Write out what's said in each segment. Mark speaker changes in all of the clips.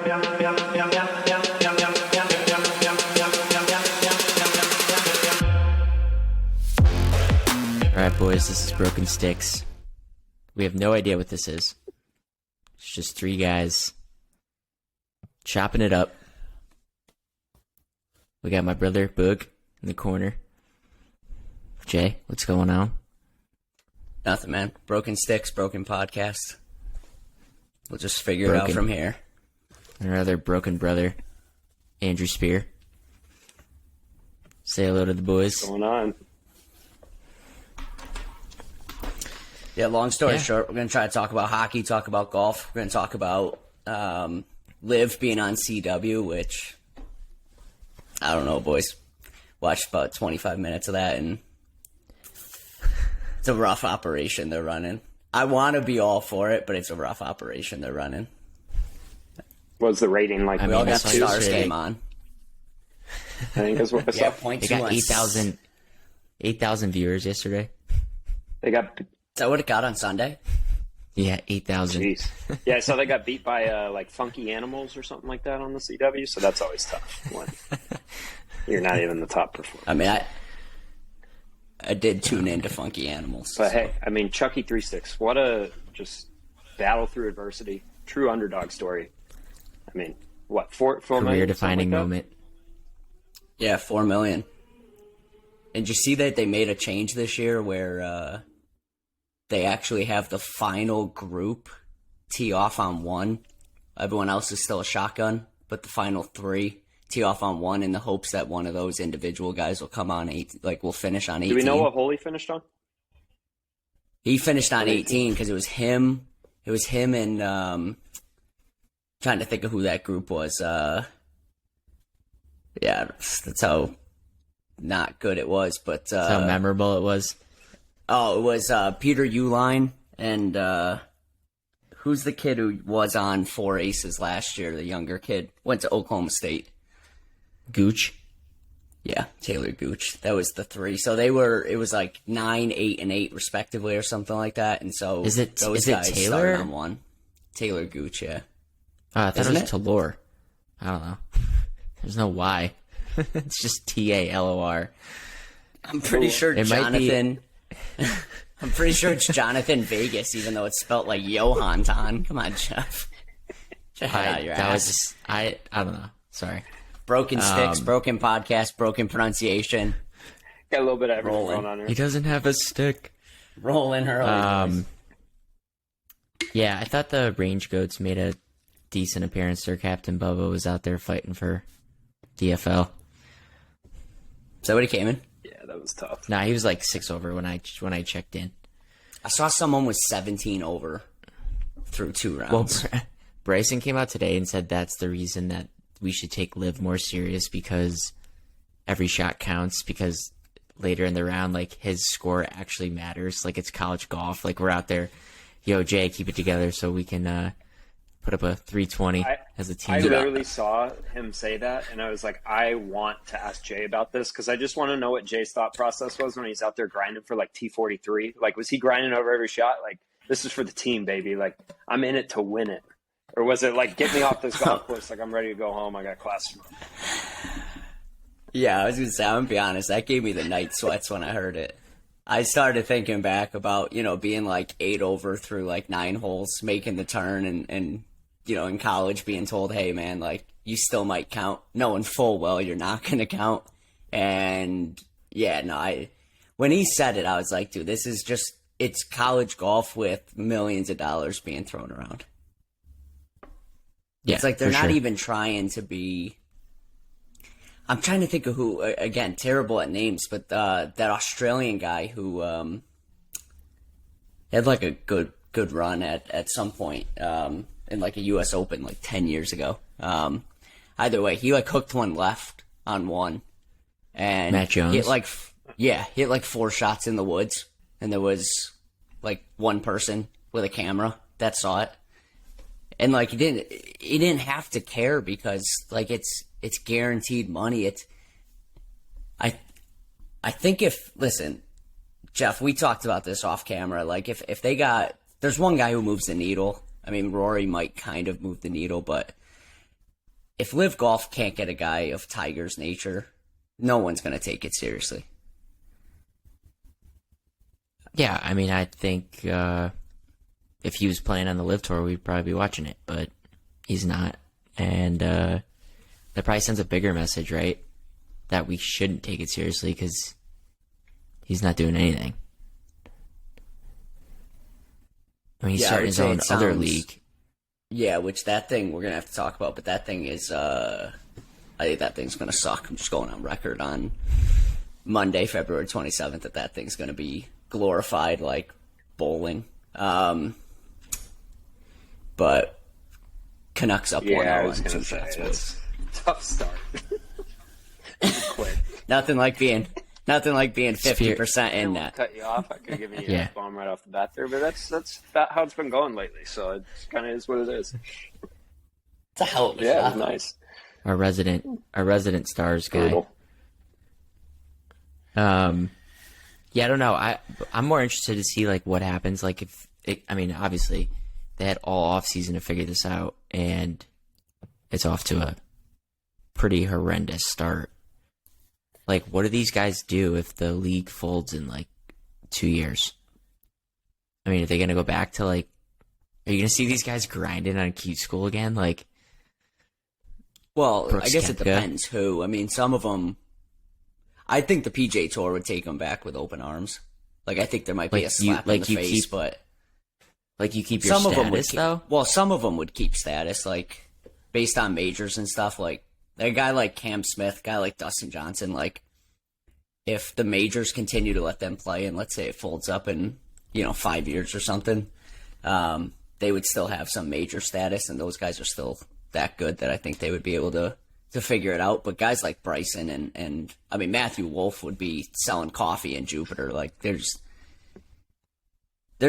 Speaker 1: Alright, boys, this is Broken Stix. We have no idea what this is. It's just three guys chopping it up. We got my brother, Boog, in the corner. Jay, what's going on?
Speaker 2: Nothing, man. Broken Stix, broken podcast. We'll just figure it out from here.
Speaker 1: Our other broken brother, Andrew Spear. Say hello to the boys.
Speaker 3: What's going on?
Speaker 2: Yeah, long story short, we're going to try to talk about hockey, talk about golf. We're going to talk about Liv being on CW, which, I don't know, boys. Watched about 25 minutes of that, and it's a rough operation they're running. I want to be all for it, but it's a rough operation they're running.
Speaker 3: What's the rating like?
Speaker 2: We all got the Stars game on.
Speaker 3: I think that's what I saw.
Speaker 2: Yeah,
Speaker 1: They got 8,000 viewers yesterday.
Speaker 3: They got...
Speaker 2: Is that what it got on Sunday?
Speaker 1: Yeah, 8,000.
Speaker 3: Jeez. Yeah, so they got beat by like Funky Animals or something like that on the CW, so that's always tough when you're not even the top performer.
Speaker 2: I mean, I did tune into Funky Animals.
Speaker 3: But hey, I mean, Chucky 3 Sticks, what a just battle through adversity, true underdog story. I mean, what, 4 million?
Speaker 1: Career-defining moment.
Speaker 2: Yeah, 4 million. And did you see that they made a change this year where they actually have the final group tee off on one? Everyone else is still a shotgun, but the final 3 tee off on one in the hopes that one of those individual guys will come on will finish on 18.
Speaker 3: Do we know what hole he finished on?
Speaker 2: He finished on 18 because it was him. It was him and trying to think of who that group was. Yeah, that's how not good it was, but
Speaker 1: That's how memorable it was.
Speaker 2: Oh, it was Peter Uline and who's the kid who was on 4 Aces last year? The younger kid went to Oklahoma State.
Speaker 1: Gooch.
Speaker 2: Yeah, Taylor Gooch. That was the 3. So they were. It was like 9, 8, and 8 respectively, or something like that. And so
Speaker 1: Is it
Speaker 2: those guys
Speaker 1: Taylor?
Speaker 2: started on 1. Taylor Gooch, yeah.
Speaker 1: I thought
Speaker 2: Isn't
Speaker 1: it was Talor. I don't know. There's no Y. It's just Talor.
Speaker 2: I'm pretty sure
Speaker 1: It might be-
Speaker 2: Jonathan. I'm pretty sure it's Jonathan Vegas, even though it's spelled like Johan Ton. Come on, Jeff. Check out your ass.
Speaker 1: I don't know. Sorry.
Speaker 2: Broken Stix, broken podcast, broken pronunciation.
Speaker 3: Got a little bit of everything
Speaker 2: Rolling.
Speaker 3: going on here.
Speaker 1: He doesn't have a stick.
Speaker 2: Rolling early.
Speaker 1: Yeah, I thought the Range Goats made a decent appearance. Their captain Bubba was out there fighting for DFL.
Speaker 2: Is that what he came in?
Speaker 3: Yeah, that was tough.
Speaker 1: Nah, he was like 6 over when I checked in.
Speaker 2: I saw someone was 17 over through 2 rounds.
Speaker 1: Well, Bryson came out today and said that's the reason that we should take Liv more serious, because every shot counts, because later in the round, like, his score actually matters. Like, it's college golf. Like, we're out there, yo, Jay, keep it together so we can put up a 320 as a team.
Speaker 3: I literally saw him say that, and I was like, I want to ask Jay about this, because I just want to know what Jay's thought process was when he's out there grinding for, like, T43. Like, was he grinding over every shot? Like, this is for the team, baby. Like, I'm in it to win it. Or was it like, get me off this golf course, like I'm ready to go home, I got class tomorrow?
Speaker 2: Yeah, I was going to say, I'm going to be honest, that gave me the night sweats when I heard it. I started thinking back about, being like 8 over through like 9 holes, making the turn, and in college being told, hey man, like, you still might count, knowing full well you're not going to count. And yeah, no, when he said it, I was like, dude, this is just, it's college golf with millions of dollars being thrown around.
Speaker 1: Yeah,
Speaker 2: it's like they're not
Speaker 1: sure.
Speaker 2: even trying to be. I'm trying to think of who. Again, terrible at names, but that Australian guy who had like a good run at some point in like a U.S. Open like 10 years ago. Either way, he like hooked one left on one, and
Speaker 1: Matt Jones.
Speaker 2: He hit like 4 shots in the woods, and there was like one person with a camera that saw it. And like he didn't have to care, because like it's guaranteed money. I think listen, Jeff, we talked about this off camera. Like if they got, there's one guy who moves the needle. I mean, Rory might kind of move the needle, but if Live Golf can't get a guy of Tiger's nature, no one's going to take it seriously.
Speaker 1: Yeah, I mean, I think if he was playing on the Live Tour, we'd probably be watching it, but he's not. And that probably sends a bigger message, right? That we shouldn't take it seriously because he's not doing anything. I mean, he's starting his own other league.
Speaker 2: Yeah, which that thing we're going to have to talk about, but that thing is, I think that thing's going to suck. I'm just going on record on Monday, February 27th, that thing's going to be glorified like bowling. But Canucks up 1-0
Speaker 3: I was
Speaker 2: on
Speaker 3: going
Speaker 2: two
Speaker 3: to say,
Speaker 2: shots.
Speaker 3: it's a tough start. Quick.
Speaker 2: Nothing like being 50% in that.
Speaker 3: Cut you off. I could give you an F-bomb right off the bat there, but that's about how it's been going lately. So it kind of is what it is.
Speaker 2: It's a hell of a
Speaker 3: Yeah,
Speaker 2: shot.
Speaker 3: it was nice.
Speaker 1: Our resident Stars guy.
Speaker 3: Brutal.
Speaker 1: Yeah, I don't know. I'm more interested to see like what happens. Like I mean, obviously they had all off season to figure this out, and it's off to a pretty horrendous start. Like, what do these guys do if the league folds in like 2 years? I mean, are they gonna go back to like? Are you gonna see these guys grinding on Q School again? Like,
Speaker 2: Well,
Speaker 1: Brooks
Speaker 2: I guess it
Speaker 1: Koepka.
Speaker 2: depends who. I mean, some of them. I think the PGA Tour would take them back with open arms. Like, I think there might be a slap in the face, but
Speaker 1: like you keep your
Speaker 2: some of them would
Speaker 1: status though.
Speaker 2: Well, some of them would keep status, like based on majors and stuff. Like a guy like Cam Smith, guy like Dustin Johnson. Like, if the majors continue to let them play, and let's say it folds up in 5 years or something, they would still have some major status, and those guys are still that good that I think they would be able to figure it out. But guys like Bryson and I mean Matthew Wolff would be selling coffee in Jupiter. Like there's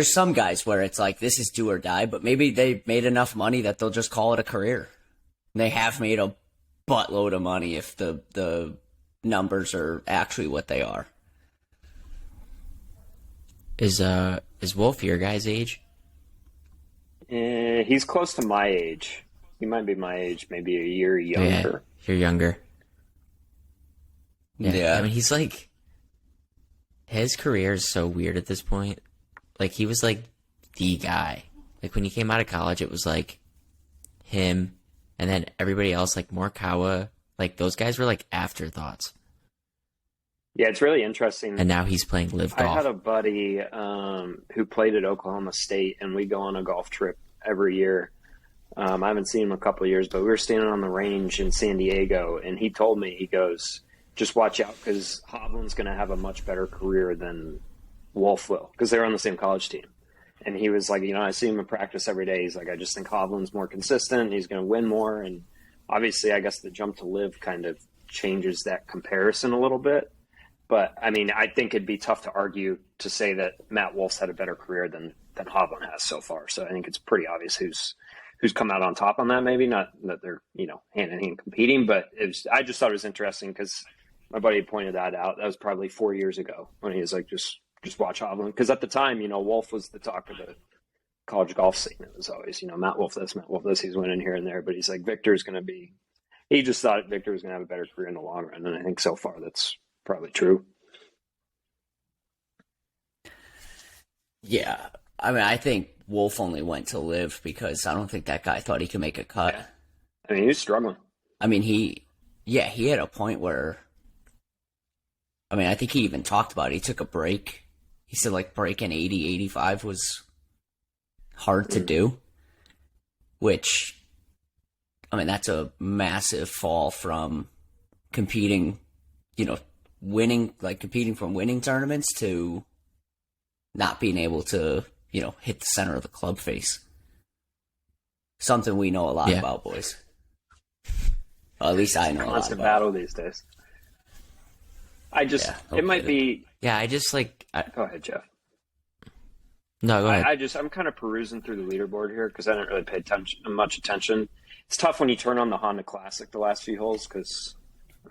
Speaker 2: some guys where it's like this is do or die, but maybe they made enough money that they'll just call it a career. And they have made a buttload of money if the numbers are actually what they are.
Speaker 1: Is Wolf your guy's age?
Speaker 3: He's close to my age. He might be my age, maybe a year younger.
Speaker 1: Yeah, you're younger.
Speaker 2: Yeah.
Speaker 1: I mean, he's like, his career is so weird at this point. Like, he was like the guy. Like, when he came out of college, it was like him, and then everybody else, like Morikawa. Like, those guys were like afterthoughts.
Speaker 3: Yeah, it's really interesting.
Speaker 1: And now he's playing live golf.
Speaker 3: I had a buddy who played at Oklahoma State, and we go on a golf trip every year. I haven't seen him in a couple of years, but we were standing on the range in San Diego, and he told me, he goes, just watch out because Hovland's going to have a much better career than Wolff will because they were on the same college team. And he was like, I see him in practice every day. He's like, I just think Hovland's more consistent. He's going to win more. And obviously, I guess the jump to live kind of changes that comparison a little bit. But, I mean, I think it'd be tough to argue to say that Matt Wolff's had a better career than Hovland has so far. So I think it's pretty obvious who's come out on top on that. Maybe not that they're, hand in hand competing, but I just thought it was interesting because my buddy pointed that out. That was probably 4 years ago when he was like, just watch Hovland. Because at the time, Wolff was the talk of the college golf scene. It was always, Matt Wolff this, he's winning here and there. But he's like, he just thought Victor was going to have a better career in the long run. And I think so far that's probably true.
Speaker 2: Yeah. I mean, I think Wolff only went to live because I don't think that guy thought he could make a cut.
Speaker 3: Yeah. I mean, he was struggling.
Speaker 2: I mean, he had a point where, I mean, I think he even talked about it. He took a break. He said, like, breaking 80, 85 was hard to do, which, I mean, that's a massive fall from competing, competing from winning tournaments to not being able to, hit the center of the club face. Something we know a lot about, boys. Well, at least I know a lot about.
Speaker 3: It's a battle these days. It might be.
Speaker 1: Yeah, I just like.
Speaker 3: Go ahead, Jeff.
Speaker 1: No, go ahead.
Speaker 3: I'm kind of perusing through the leaderboard here because I didn't really pay much attention. It's tough when you turn on the Honda Classic the last few holes because,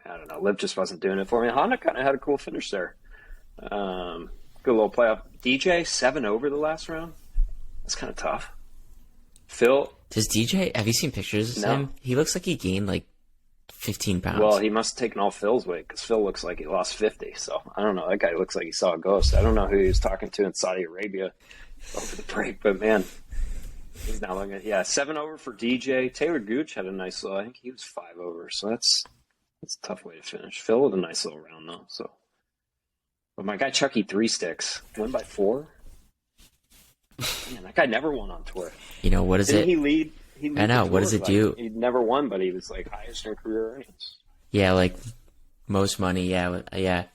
Speaker 3: I don't know, Liv just wasn't doing it for me. Honda kind of had a cool finish there. Good little playoff. DJ, 7 over the last round. That's kind of tough. Phil,
Speaker 1: Does DJ? Have you seen pictures of
Speaker 3: No.
Speaker 1: him? He looks like he gained like 15 pounds.
Speaker 3: Well, he must have taken all Phil's weight because Phil looks like he lost 50. So I don't know. That guy looks like he saw a ghost. I don't know who he was talking to in Saudi Arabia over the break, but man, he's now looking at 7 over for DJ. Taylor Gooch had a nice little. I think he was 5 over. So that's a tough way to finish. Phil with a nice little round though. So, but my guy Chucky 3 Sticks won by 4. Man, that guy never won on tour.
Speaker 1: You know, what is
Speaker 3: Didn't
Speaker 1: it?
Speaker 3: he lead?
Speaker 1: I know. What does it do?
Speaker 3: He never won, but he was like highest in career earnings.
Speaker 1: Yeah, like most money. Yeah, yeah.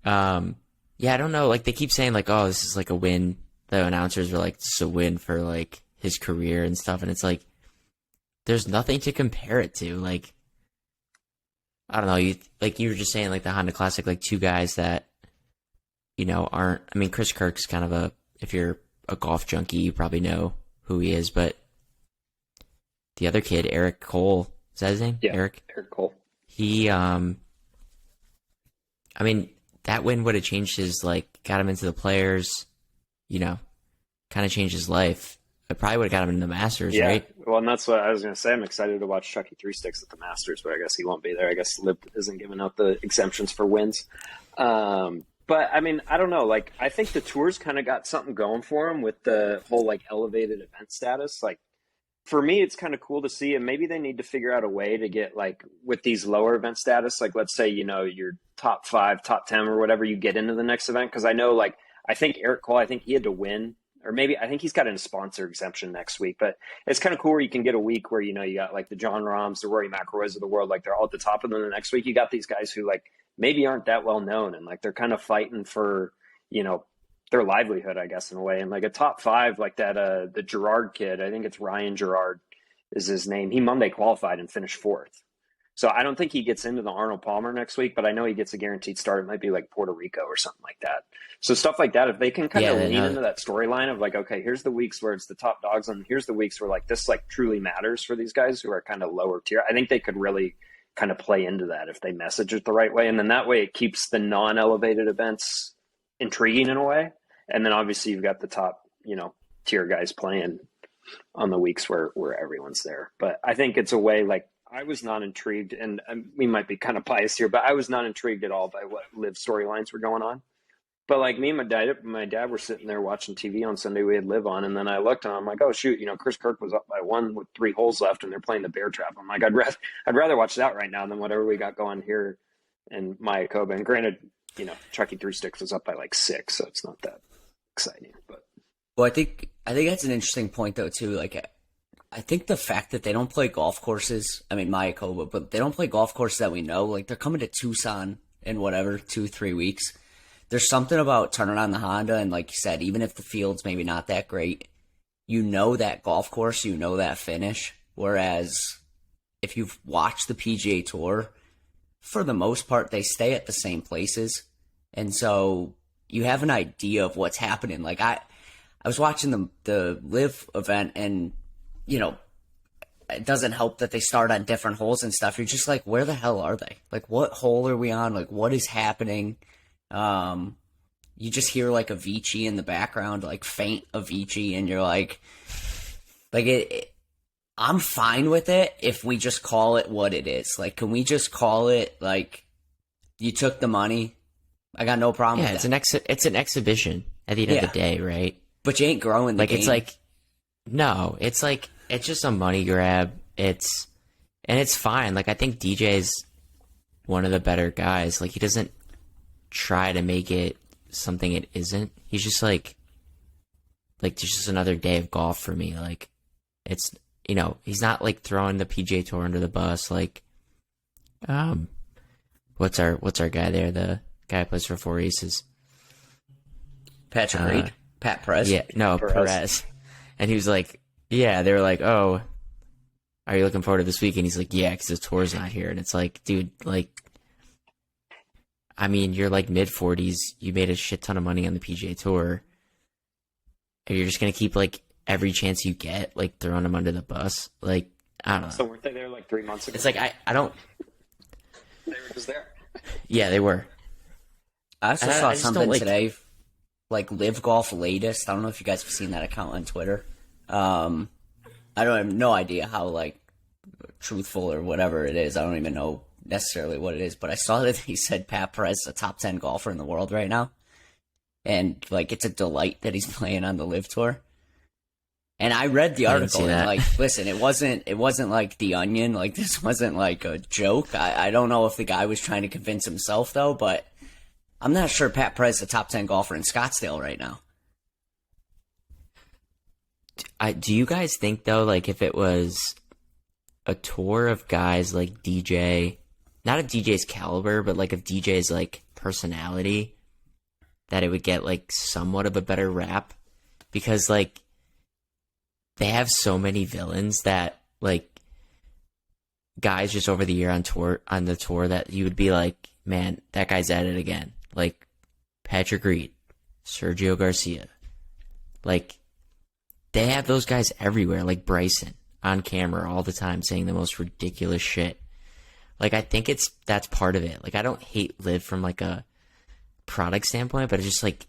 Speaker 1: Yeah, I don't know. Like they keep saying like, oh, this is like a win. The announcers were like, this is a win for like his career and stuff. And it's like, there's nothing to compare it to. Like, I don't know. You were just saying like the Honda Classic, like 2 guys that, you know, aren't. I mean, Chris Kirk's kind of if you're a golf junkie, you probably know who he is, but the other kid, Eric Cole, is that his name?
Speaker 3: Yeah,
Speaker 1: Eric
Speaker 3: Cole.
Speaker 1: He, I mean, that win would have changed his, like, got him into the Players, you know, kind of changed his life. It probably would have got him into the Masters, right?
Speaker 3: Well, and that's what I was going to say. I'm excited to watch Chucky 3 Sticks at the Masters, but I guess he won't be there. I guess Lib isn't giving out the exemptions for wins. But, I mean, I don't know. Like, I think the Tour's kind of got something going for him with the whole, like, elevated event status. Like, for me, it's kind of cool to see, and maybe they need to figure out a way to get, like, with these lower event status, like, let's say, you know, your top 5, top 10 or whatever, you get into the next event. Because I know, like, I think Eric Cole, I think he had to win, or maybe I think he's got a sponsor exemption next week. But it's kind of cool where you can get a week where, you know, you got, like, the John Rahms, the Rory McIlroys of the world, like, they're all at the top. And then the next week, you got these guys who, like, maybe aren't that well known, and, like, they're kind of fighting for, you know, their livelihood, I guess, in a way. And like a top 5, like that, the Gerard kid, I think it's Ryan Gerard is his name. He Monday qualified and finished 4th. So I don't think he gets into the Arnold Palmer next week, but I know he gets a guaranteed start. It might be like Puerto Rico or something like that. So stuff like that, if they can kind of lean into that storyline of like, okay, here's the weeks where it's the top dogs, and here's the weeks where like this like truly matters for these guys who are kind of lower tier. I think they could really kind of play into that if they message it the right way. And then that way it keeps the non-elevated events intriguing in a way. And then obviously you've got the top, you know, tier guys playing on the weeks where everyone's there. But I think it's a way, like, I was not intrigued, and we might be kind of biased here, but I was not intrigued at all by what Liv storylines were going on. But like me and my dad were sitting there watching TV on Sunday. We had Liv on, and then I looked and I'm like, oh shoot, you know, Chris Kirk was up by 1 with 3 holes left, and they're playing the bear trap. I'm like, I'd rather watch that right now than whatever we got going here in Mayakoba. And granted, you know, Chucky 3 Sticks was up by like 6, so it's not that exciting. But
Speaker 2: well, I think that's an interesting point though too. Like, I think the fact that they don't play golf courses, I mean Mayakoba, but they don't play golf courses that we know. Like, they're coming to Tucson in whatever 2-3 weeks. There's something about turning on the Honda, and like you said, even if the field's maybe not that great, you know that golf course, you know that finish. Whereas if you've watched the PGA Tour, for the most part, they stay at the same places, and so you have an idea of what's happening. Like I was watching the Liv event, and you know, it doesn't help that they start on different holes and stuff. You're just like, where the hell are they? Like, what hole are we on? Like, what is happening? You just hear like Avicii in the background, like faint Avicii, and you're like I'm fine with it if we just call it what it is. Like, can we just call it like, you took the money? I got no problem with that.
Speaker 1: It's an exhibition at the end of the day, right?
Speaker 2: But you ain't growing the
Speaker 1: like
Speaker 2: game.
Speaker 1: It's like, no, it's like, it's just a money grab. It's fine. Like, I think DJ's one of the better guys. Like, he doesn't try to make it something it isn't. He's just like it's just another day of golf for me. Like, it's, you know, he's not like throwing the PGA Tour under the bus. Like, what's our guy there? The guy who plays for 4 Aces.
Speaker 2: Patrick Reed? Pat Perez?
Speaker 1: Yeah, no, Perez. And he was like, yeah, they were like, oh, are you looking forward to this week? And he's like, yeah, because the tour's not here. And it's like, dude, like, I mean, you're like mid-40s. You made a shit ton of money on the PGA Tour. And you're just going to keep, like, every chance you get, like, throwing them under the bus. Like, I don't know.
Speaker 3: So weren't they there like 3 months ago?
Speaker 1: It's like, I don't...
Speaker 3: They were just there.
Speaker 1: Yeah, they were.
Speaker 2: I also saw something today, like Live Golf Latest. I don't know if you guys have seen that account on Twitter. I don't have no idea how like truthful or whatever it is. I don't even know necessarily what it is, but I saw that he said Pat Perez is a top 10 golfer in the world right now. And like, it's a delight that he's playing on the Live Tour. And I read the article and like, listen, it wasn't like The Onion. Like, this wasn't like a joke. I don't know if the guy was trying to convince himself though, but I'm not sure Pat Perez is a top 10 golfer in Scottsdale right now.
Speaker 1: Do you guys think though, like if it was a tour of guys like DJ, not of DJ's caliber, but like of DJ's like personality, that it would get like somewhat of a better rap? Because like they have so many villains that like guys just over the year on the tour that you would be like, man, that guy's at it again. Like Patrick Reed, Sergio Garcia, like they have those guys everywhere. Like Bryson on camera all the time saying the most ridiculous shit. Like I think that's part of it. Like I don't hate Liv from like a product standpoint, but it's just like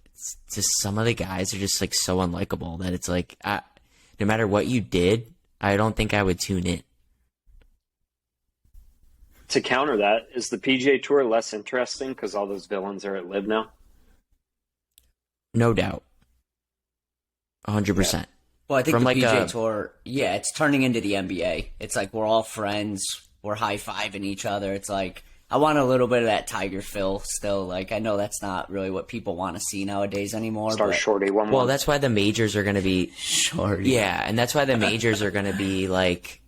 Speaker 1: just some of the guys are just like so unlikable that it's like no matter what you did, I don't think I would tune in.
Speaker 3: To counter that, is the PGA Tour less interesting because all those villains are at Live now?
Speaker 1: No doubt. 100%.
Speaker 2: Well, I think the PGA Tour, yeah, it's turning into the NBA. It's like we're all friends. We're high-fiving each other. It's like, I want a little bit of that Tiger Phil still. Like, I know that's not really what people want to see nowadays anymore.
Speaker 3: Star Shorty 1-1.
Speaker 1: Well, that's why the majors are going to be...
Speaker 2: Shorty.
Speaker 1: Yeah, and that's why the majors are going to be like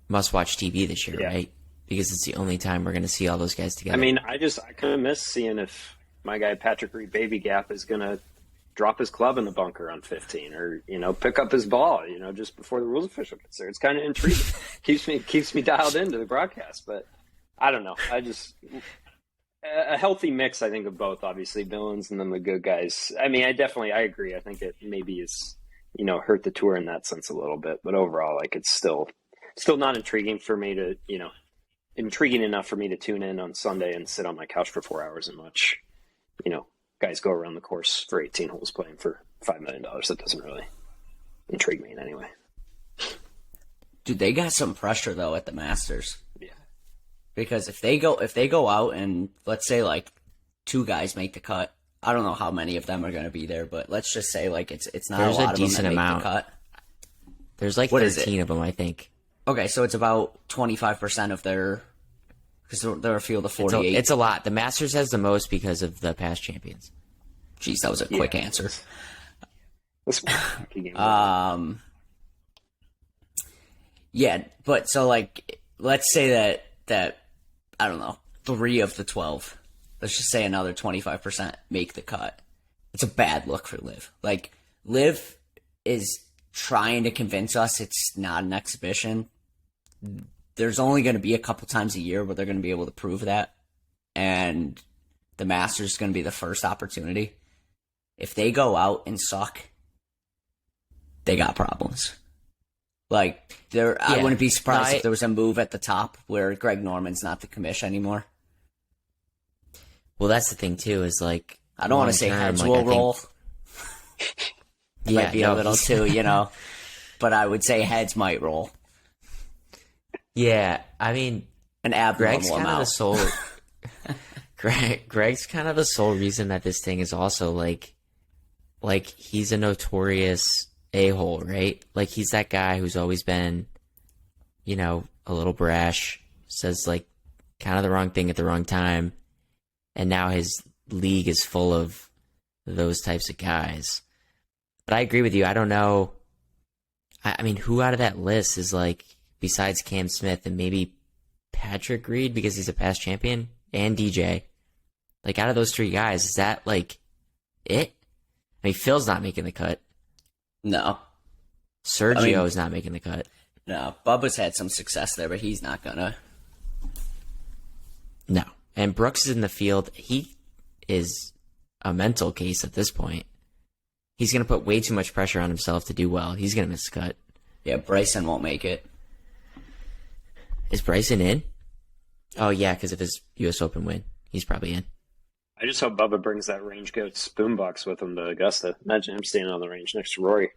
Speaker 1: must-watch TV this year, right? Because it's the only time we're going to see all those guys together.
Speaker 3: I mean, I kind of miss seeing if my guy Patrick Reed Baby Gap is going to drop his club in the bunker on 15 or, pick up his ball, just before the rules official gets there. It's kind of intriguing. keeps me dialed into the broadcast, but I don't know. A healthy mix, I think, of both, obviously, villains and then the good guys. I mean, I agree. I think it maybe is, hurt the tour in that sense a little bit, but overall, like, it's still not intriguing for me to, intriguing enough for me to tune in on Sunday and sit on my couch for 4 hours and watch, guys go around the course for 18 holes playing for $5 million. That doesn't really intrigue me in any way.
Speaker 2: Dude, they got some pressure though at the Masters.
Speaker 3: Yeah.
Speaker 2: Because if they go out and let's say like 2 guys make the cut, I don't know how many of them are going to be there, but let's just say like it's not
Speaker 1: There's
Speaker 2: a lot
Speaker 1: a
Speaker 2: of them
Speaker 1: decent
Speaker 2: that
Speaker 1: amount.
Speaker 2: make the cut.
Speaker 1: There's like 13 of them, I think.
Speaker 2: Okay, so it's about 25% of their, because there are a few of the 48.
Speaker 1: It's a lot. The Masters has the most because of the past champions.
Speaker 2: Jeez, that was a quick answer. Yeah, but so like, let's say that I don't know, 3 of the 12, let's just say another 25% make the cut. It's a bad look for Liv. Like, Liv is trying to convince us it's not an exhibition. There's only going to be a couple times a year where they're going to be able to prove that, and the Masters is going to be the first opportunity. If they go out and suck, they got problems. Like, I wouldn't be surprised if there was a move at the top where Greg Norman's not the commish anymore.
Speaker 1: Well, that's the thing too. Is like,
Speaker 2: I don't want to say heads will roll. Might be a little too, but I would say heads might roll.
Speaker 1: Yeah, I mean,
Speaker 2: an ab
Speaker 1: Greg's kind of the sole. Greg's kind of the sole reason that this thing is also like he's a notorious a-hole, right? Like he's that guy who's always been, a little brash, says like kind of the wrong thing at the wrong time, and now his league is full of those types of guys. But I agree with you. I don't know. I mean, who out of that list is like, besides Cam Smith and maybe Patrick Reed because he's a past champion and DJ, like out of those 3 guys, is that like it? I mean, Phil's not making the cut.
Speaker 2: No.
Speaker 1: Sergio is not making the cut.
Speaker 2: No. Bubba's had some success there, but he's not gonna.
Speaker 1: No. And Brooks is in the field. He is a mental case at this point. He's going to put way too much pressure on himself to do well. He's going to miss the cut.
Speaker 2: Yeah, Bryson won't make it.
Speaker 1: Is Bryson in? Oh, yeah, because of his U.S. Open win. He's probably in.
Speaker 3: I just hope Bubba brings that range goat spoonbox with him to Augusta. Imagine him standing on the range next to Rory.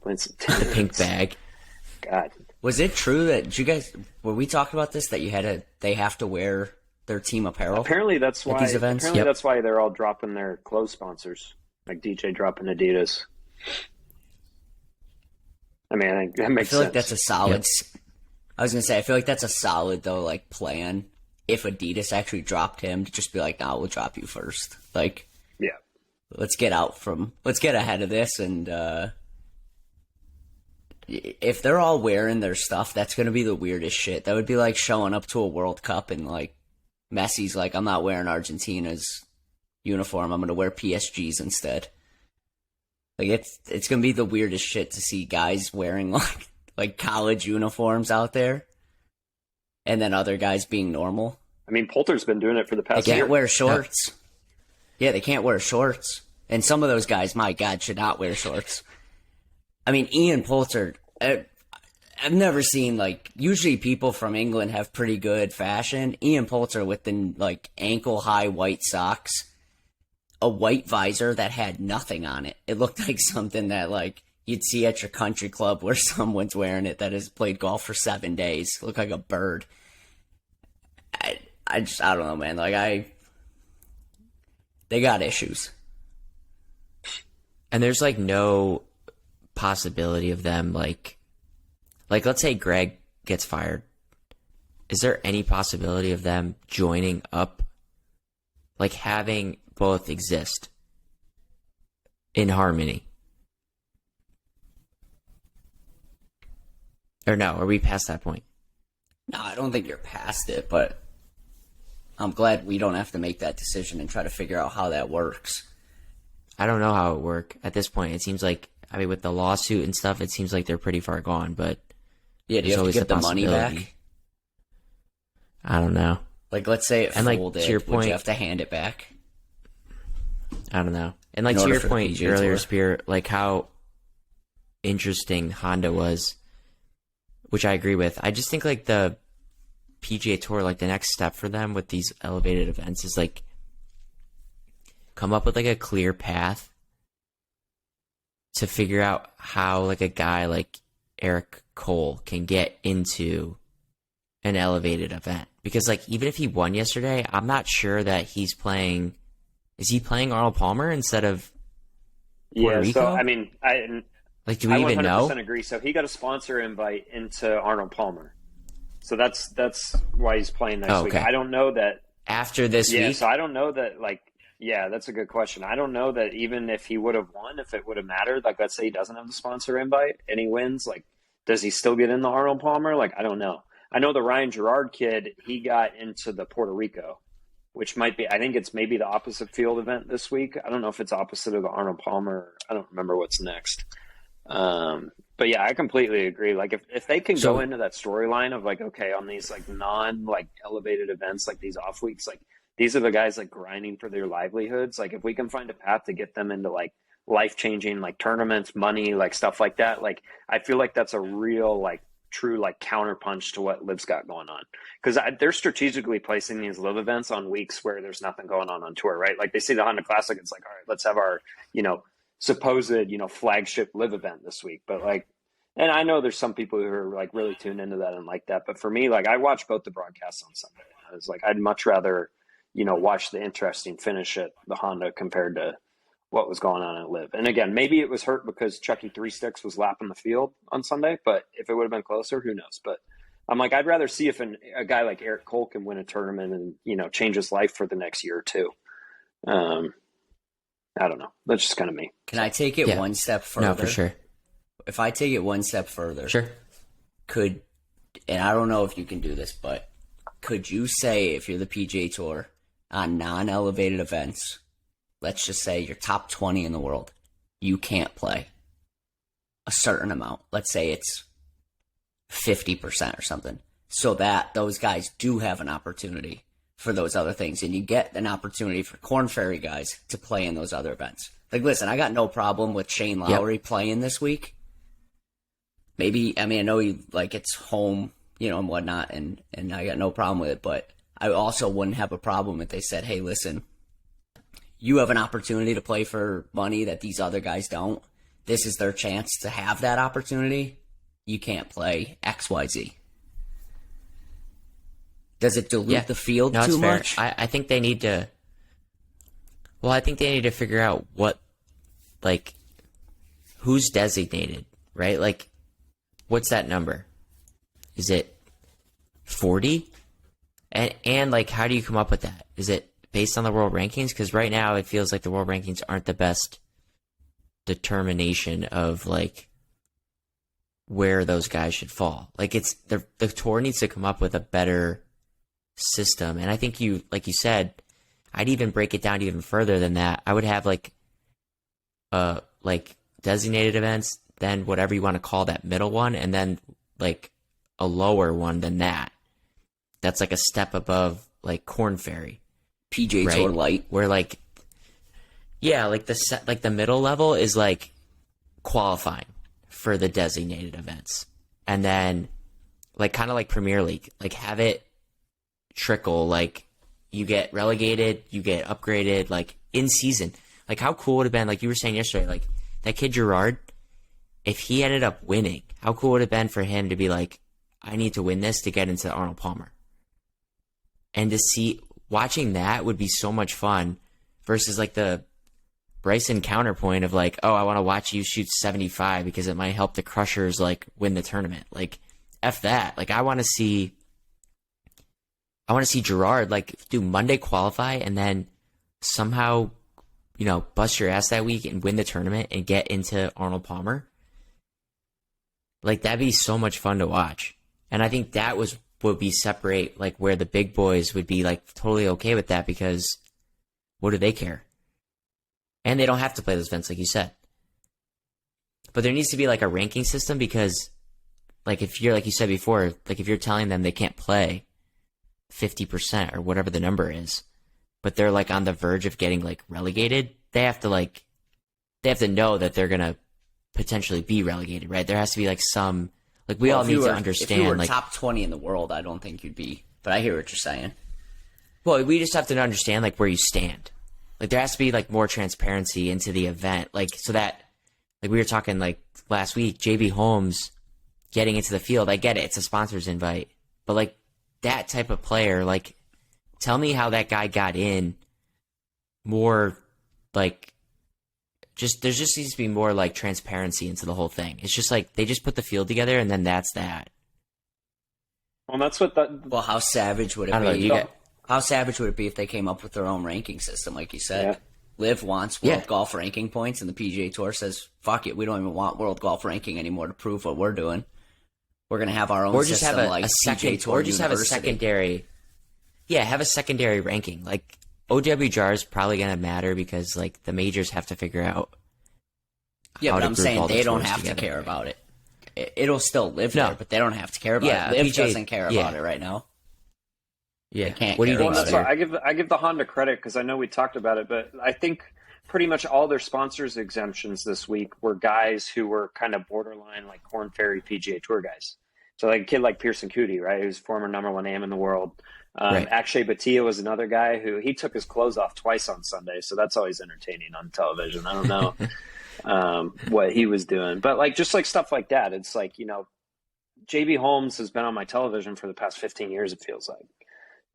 Speaker 3: playing some
Speaker 1: The pink bag.
Speaker 3: God.
Speaker 2: Was it true that were we talking about this, that they have to wear their team apparel?
Speaker 3: Apparently that's why.
Speaker 2: these events?
Speaker 3: Apparently
Speaker 1: Yep.
Speaker 3: that's why they're all dropping their clothes sponsors, like DJ dropping Adidas. I mean, I think that
Speaker 2: I
Speaker 3: makes
Speaker 2: feel
Speaker 3: sense.
Speaker 2: like that's a solid. I was gonna say, I feel like that's a solid though, like plan. If Adidas actually dropped him, to just be like, "No, we'll drop you first." Like,
Speaker 3: Yeah.
Speaker 2: let's get ahead of this, and if they're all wearing their stuff, that's gonna be the weirdest shit. That would be like showing up to a World Cup and like Messi's like, "I'm not wearing Argentina's uniform. I'm gonna wear PSG's instead." Like it's gonna be the weirdest shit to see guys wearing like college uniforms out there, and then other guys being normal.
Speaker 3: I mean, Poulter's been doing it for the past
Speaker 2: They can't
Speaker 3: year.
Speaker 2: wear shorts. Yeah, they can't wear shorts. And some of those guys, my God, should not wear shorts. I mean, Ian Poulter, I've never seen, like, usually people from England have pretty good fashion. Ian Poulter with the, like, ankle-high white socks, a white visor that had nothing on it. It looked like something that, like, you'd see at your country club where someone's wearing it that has played golf for 7 days. Look like a bird. I don't know, man. Like, they got issues.
Speaker 1: And there's like no possibility of them like let's say Greg gets fired. Is there any possibility of them joining up, like having both exist in harmony? Or no, are we past that point?
Speaker 2: No, I don't think you're past it, but I'm glad we don't have to make that decision and try to figure out how that works.
Speaker 1: I don't know how it work at this point. It seems like, I mean, with the lawsuit and stuff, it seems like they're pretty far gone, but
Speaker 2: Yeah, do you
Speaker 1: there's
Speaker 2: have to
Speaker 1: always
Speaker 2: get
Speaker 1: the
Speaker 2: the money
Speaker 1: possibility.
Speaker 2: back?
Speaker 1: I don't know.
Speaker 2: Like, let's say it
Speaker 1: And, like,
Speaker 2: folded.
Speaker 1: to your
Speaker 2: Would
Speaker 1: point-
Speaker 2: you have to hand it back?
Speaker 1: I don't know. And like
Speaker 2: In
Speaker 1: to
Speaker 2: order
Speaker 1: your
Speaker 2: for the
Speaker 1: point
Speaker 2: PGA
Speaker 1: earlier,
Speaker 2: Tour.
Speaker 1: Spear, like how interesting Honda was, which I agree with. I just think like the PGA Tour, like the next step for them with these elevated events is like come up with like a clear path to figure out how like a guy like Eric Cole can get into an elevated event. Because like even if he won yesterday, I'm not sure that he's playing. Is he playing Arnold Palmer instead of Puerto
Speaker 3: Yeah,
Speaker 1: Rico?
Speaker 3: so I mean,
Speaker 1: Like, do we
Speaker 3: I
Speaker 1: even
Speaker 3: 100%
Speaker 1: know?
Speaker 3: agree. So he got a sponsor invite into Arnold Palmer, so that's why he's playing next
Speaker 1: Oh,
Speaker 3: week.
Speaker 1: okay.
Speaker 3: I don't know that.
Speaker 1: After this
Speaker 3: Yeah,
Speaker 1: week?
Speaker 3: so I don't know that. Like, yeah, that's a good question. I don't know that even if he would have won, if it would have mattered. Like, let's say he doesn't have the sponsor invite and he wins. Like, does he still get in the Arnold Palmer? Like, I don't know. I know the Ryan Gerard kid. He got into the Puerto Rico, which might be. I think it's maybe the opposite field event this week. I don't know if it's opposite of the Arnold Palmer. I don't remember what's next. But yeah, I completely agree. Like if they can
Speaker 1: So-
Speaker 3: go into that storyline of like, okay, on these like non like elevated events, like these off weeks, like these are the guys like grinding for their livelihoods. Like if we can find a path to get them into like life changing like tournaments, money, like stuff like that, like I feel like that's a real like true like counterpunch to what Liv's got going on, because they're strategically placing these live events on weeks where there's nothing going on tour, right? Like they see the Honda Classic, it's like, all right, let's have our supposed flagship live event this week. But like, and I know there's some people who are like really tuned into that and like that, but for me, like I watched both the broadcasts on Sunday. I was like, I'd much rather watch the interesting finish at the Honda compared to what was going on at live. And again, maybe it was hurt because Chucky Three Sticks was lapping the field on Sunday, but if it would have been closer, who knows? But I'm like, I'd rather see if a guy like Eric Cole can win a tournament and change his life for the next year or two. I don't know. That's just kind of me.
Speaker 2: Can I take it
Speaker 1: Yeah.
Speaker 2: one step further?
Speaker 1: No, for sure.
Speaker 2: If I take it one step further,
Speaker 1: Sure.
Speaker 2: and I don't know if you can do this, but could you say, if you're the PGA Tour, on non-elevated events, let's just say you're top 20 in the world, you can't play a certain amount. Let's say it's 50% or something, so that those guys do have an opportunity for those other things, and you get an opportunity for Korn Ferry guys to play in those other events. Like, listen, I got no problem with Shane Lowry playing this week. Maybe, I mean, I know it's home, and whatnot, and I got no problem with it, but I also wouldn't have a problem if they said, hey, listen, you have an opportunity to play for money that these other guys don't. this is their chance to have that opportunity, you can't play XYZ. Does it dilute the field too much?
Speaker 1: I think they need to. Well, I think they need to figure out what, like, who's designated, right? Like, what's that number? Is it 40? And like, how do you come up with that? Is it based on the world rankings? Because right now it feels like the world rankings aren't the best determination of, like, where those guys should fall. Like, it's the tour needs to come up with a better system. And I think like you said, I'd even break it down even further than that. I would have like designated events, then whatever you want to call that middle one, and then like a lower one than that. That's like a step above like Corn Ferry,
Speaker 2: PGA Tour Light,
Speaker 1: where like, yeah, like the middle level is like qualifying for the designated events, and then like kind of like Premier League, like have it trickle, like you get relegated, you get upgraded, like in season. Like how cool would it have been, like you were saying yesterday, like that kid Gerard, if he ended up winning, how cool would it have been for him to be like, I need to win this to get into Arnold Palmer. And to see, watching that would be so much fun versus like the Bryson counterpoint of like, oh, I want to watch you shoot 75 because it might help the Crushers like win the tournament. Like, F that. Like, I want to see Gerard like do Monday qualify and then somehow, you know, bust your ass that week and win the tournament and get into Arnold Palmer. Like, that'd be so much fun to watch. And I think that would be separate, like, where the big boys would be, like, totally okay with that because what do they care? And they don't have to play those events, like you said. But there needs to be, like, a ranking system because, like, if you're, like you said before, like, if you're telling them they can't play 50% or whatever the number is, but they're, like, on the verge of getting, like, relegated, they have to know that they're going to potentially be relegated, right? There has to be, like, some... Like, we all need to understand,
Speaker 2: if you were
Speaker 1: like,
Speaker 2: top 20 in the world, I don't think you'd be. But I hear what you're saying.
Speaker 1: Well, we just have to understand, like, where you stand. Like, there has to be, like, more transparency into the event. Like, so that, like, we were talking, like, last week, JB Holmes getting into the field. I get it. It's a sponsor's invite. But, like, that type of player, like, tell me how that guy got in more, like, there just needs to be more, like, transparency into the whole thing. It's just, like, they just put the field together, and then that's that.
Speaker 3: Well, that's what that...
Speaker 2: Well, how savage would it be? How savage would it be if they came up with their own ranking system, like you said?
Speaker 3: Yeah.
Speaker 2: Liv wants World Golf Ranking points, and the PGA Tour says, fuck it, we don't even want World Golf Ranking anymore to prove what we're doing. We're going to have our own
Speaker 1: or just
Speaker 2: system,
Speaker 1: have
Speaker 2: like
Speaker 1: a second,
Speaker 2: PGA Tour
Speaker 1: or just
Speaker 2: University.
Speaker 1: have a secondary... Yeah, have a secondary ranking. Like, OWGR is probably going to matter because, like, the majors have to figure out...
Speaker 2: Yeah, but I'm saying they don't have to care about it. It'll still live there, but they don't have to care about it. Liv doesn't care about it right now.
Speaker 1: Yeah,
Speaker 2: they can't
Speaker 1: what do you think?
Speaker 3: That's why I give the Honda credit because I know we talked about it, but I think pretty much all their sponsors exemptions this week were guys who were kind of borderline like Corn Ferry PGA Tour guys. So like a kid like Pearson Coody, right? Who's former #1 AM in the world.
Speaker 1: Right.
Speaker 3: Akshay Bhatia was another guy who he took his clothes off twice on Sunday, so that's always entertaining on television. I don't know. What he was doing, but like just like stuff like that, it's like, you know, JB Holmes has been on my television for the past 15 years, it feels like.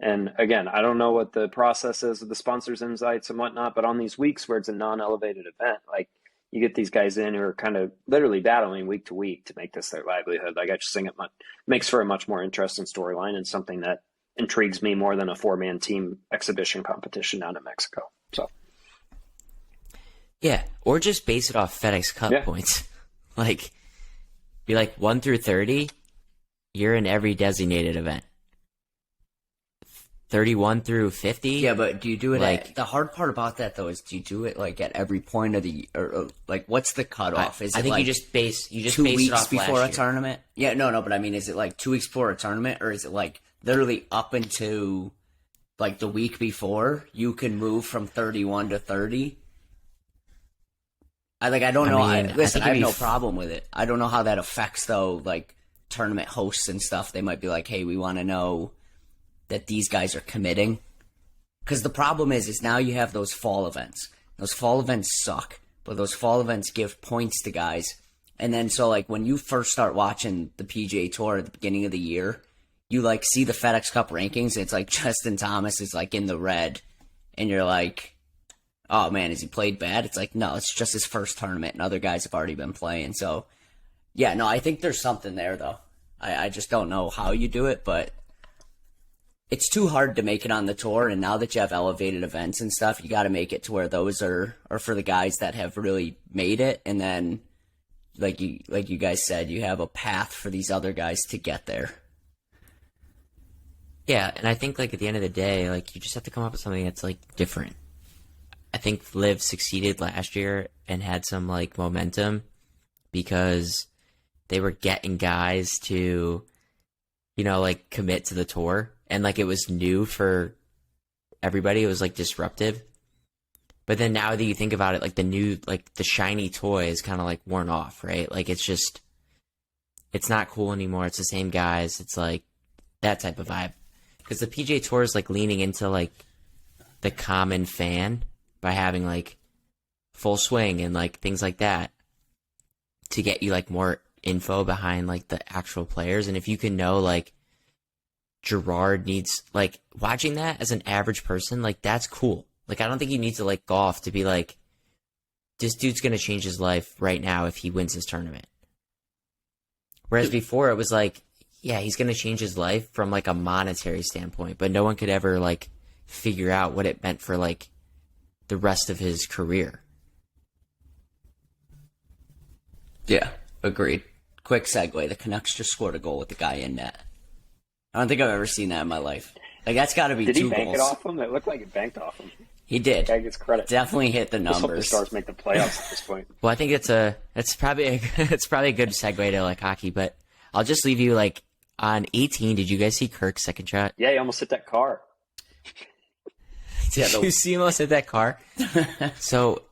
Speaker 3: And again, I don't know what the process is of the sponsors' insights and whatnot, but on these weeks where it's a non-elevated event, like you get these guys in who are kind of literally battling week to week to make this their livelihood. Like I just think it makes for a much more interesting storyline and something that intrigues me more than a 4-man team exhibition competition down in Mexico. So.
Speaker 1: Yeah, or just base it off FedEx Cup points. Like, be like 1 through 30, you're in every designated event. 31 through 50.
Speaker 2: Yeah, but do you do it
Speaker 1: like
Speaker 2: the hard part about that though is do you do it like at every point of the or like what's the cutoff?
Speaker 1: I think like you just base
Speaker 2: 2
Speaker 1: it
Speaker 2: weeks
Speaker 1: off
Speaker 2: before
Speaker 1: last
Speaker 2: a tournament? Yeah, no, but I mean, is it like 2 weeks before a tournament, or is it like literally up into like the week before you can move from 31 to 30? I don't know. I have no problem with it. I don't know how that affects though, like tournament hosts and stuff. They might be like, hey, we want to know that these guys are committing. Because the problem is now you have those fall events. Those fall events suck but those fall events give points to guys. And then so like when you first start watching the PGA Tour at the beginning of the year, you like see the FedEx Cup rankings. It's like Justin Thomas is like in the red, and you're like, oh man, has he played bad? It's like, no, it's just his first tournament, and other guys have already been playing. So yeah, no, I think there's something there though. I just don't know how you do it, but it's too hard to make it on the tour. And now that you have elevated events and stuff, you got to make it to where those are for the guys that have really made it. And then, like you guys said, you have a path for these other guys to get there.
Speaker 1: Yeah, and I think like at the end of the day, like you just have to come up with something that's like different. I think Liv succeeded last year and had some like momentum because they were getting guys to, you know, like commit to the tour, and like it was new for everybody. It was like disruptive. But then now that you think about it, like the new, like the shiny toy is kind of like worn off, right? Like it's just, it's not cool anymore. It's the same guys. It's like that type of vibe. Because the PGA Tour is like leaning into like the common fan by having like full swing and like things like that to get you like more info behind like the actual players. And if you can know like Gerard needs, like watching that as an average person, like that's cool. Like I don't think you need to like golf to be like, this dude's gonna change his life right now if he wins this tournament. Whereas before it was like, yeah, he's gonna change his life from like a monetary standpoint, but no one could ever like figure out what it meant for like the rest of his career.
Speaker 2: Yeah, agreed. Quick segue. The Canucks just scored a goal with the guy in net. I don't think I've ever seen that in my life. Like, that's got to be 2 goals.
Speaker 3: Did he bank it off him? It looked like it banked off him.
Speaker 2: He did.
Speaker 3: Guy gets credit.
Speaker 2: Definitely hit the numbers.
Speaker 3: Let's hope the Stars make the playoffs at this point.
Speaker 1: Well, I think it's probably a good segue to like hockey, but I'll just leave you like on 18. Did you guys see Kirk's second shot?
Speaker 3: Yeah, he almost hit that car.
Speaker 1: Did you see him almost hit that car? So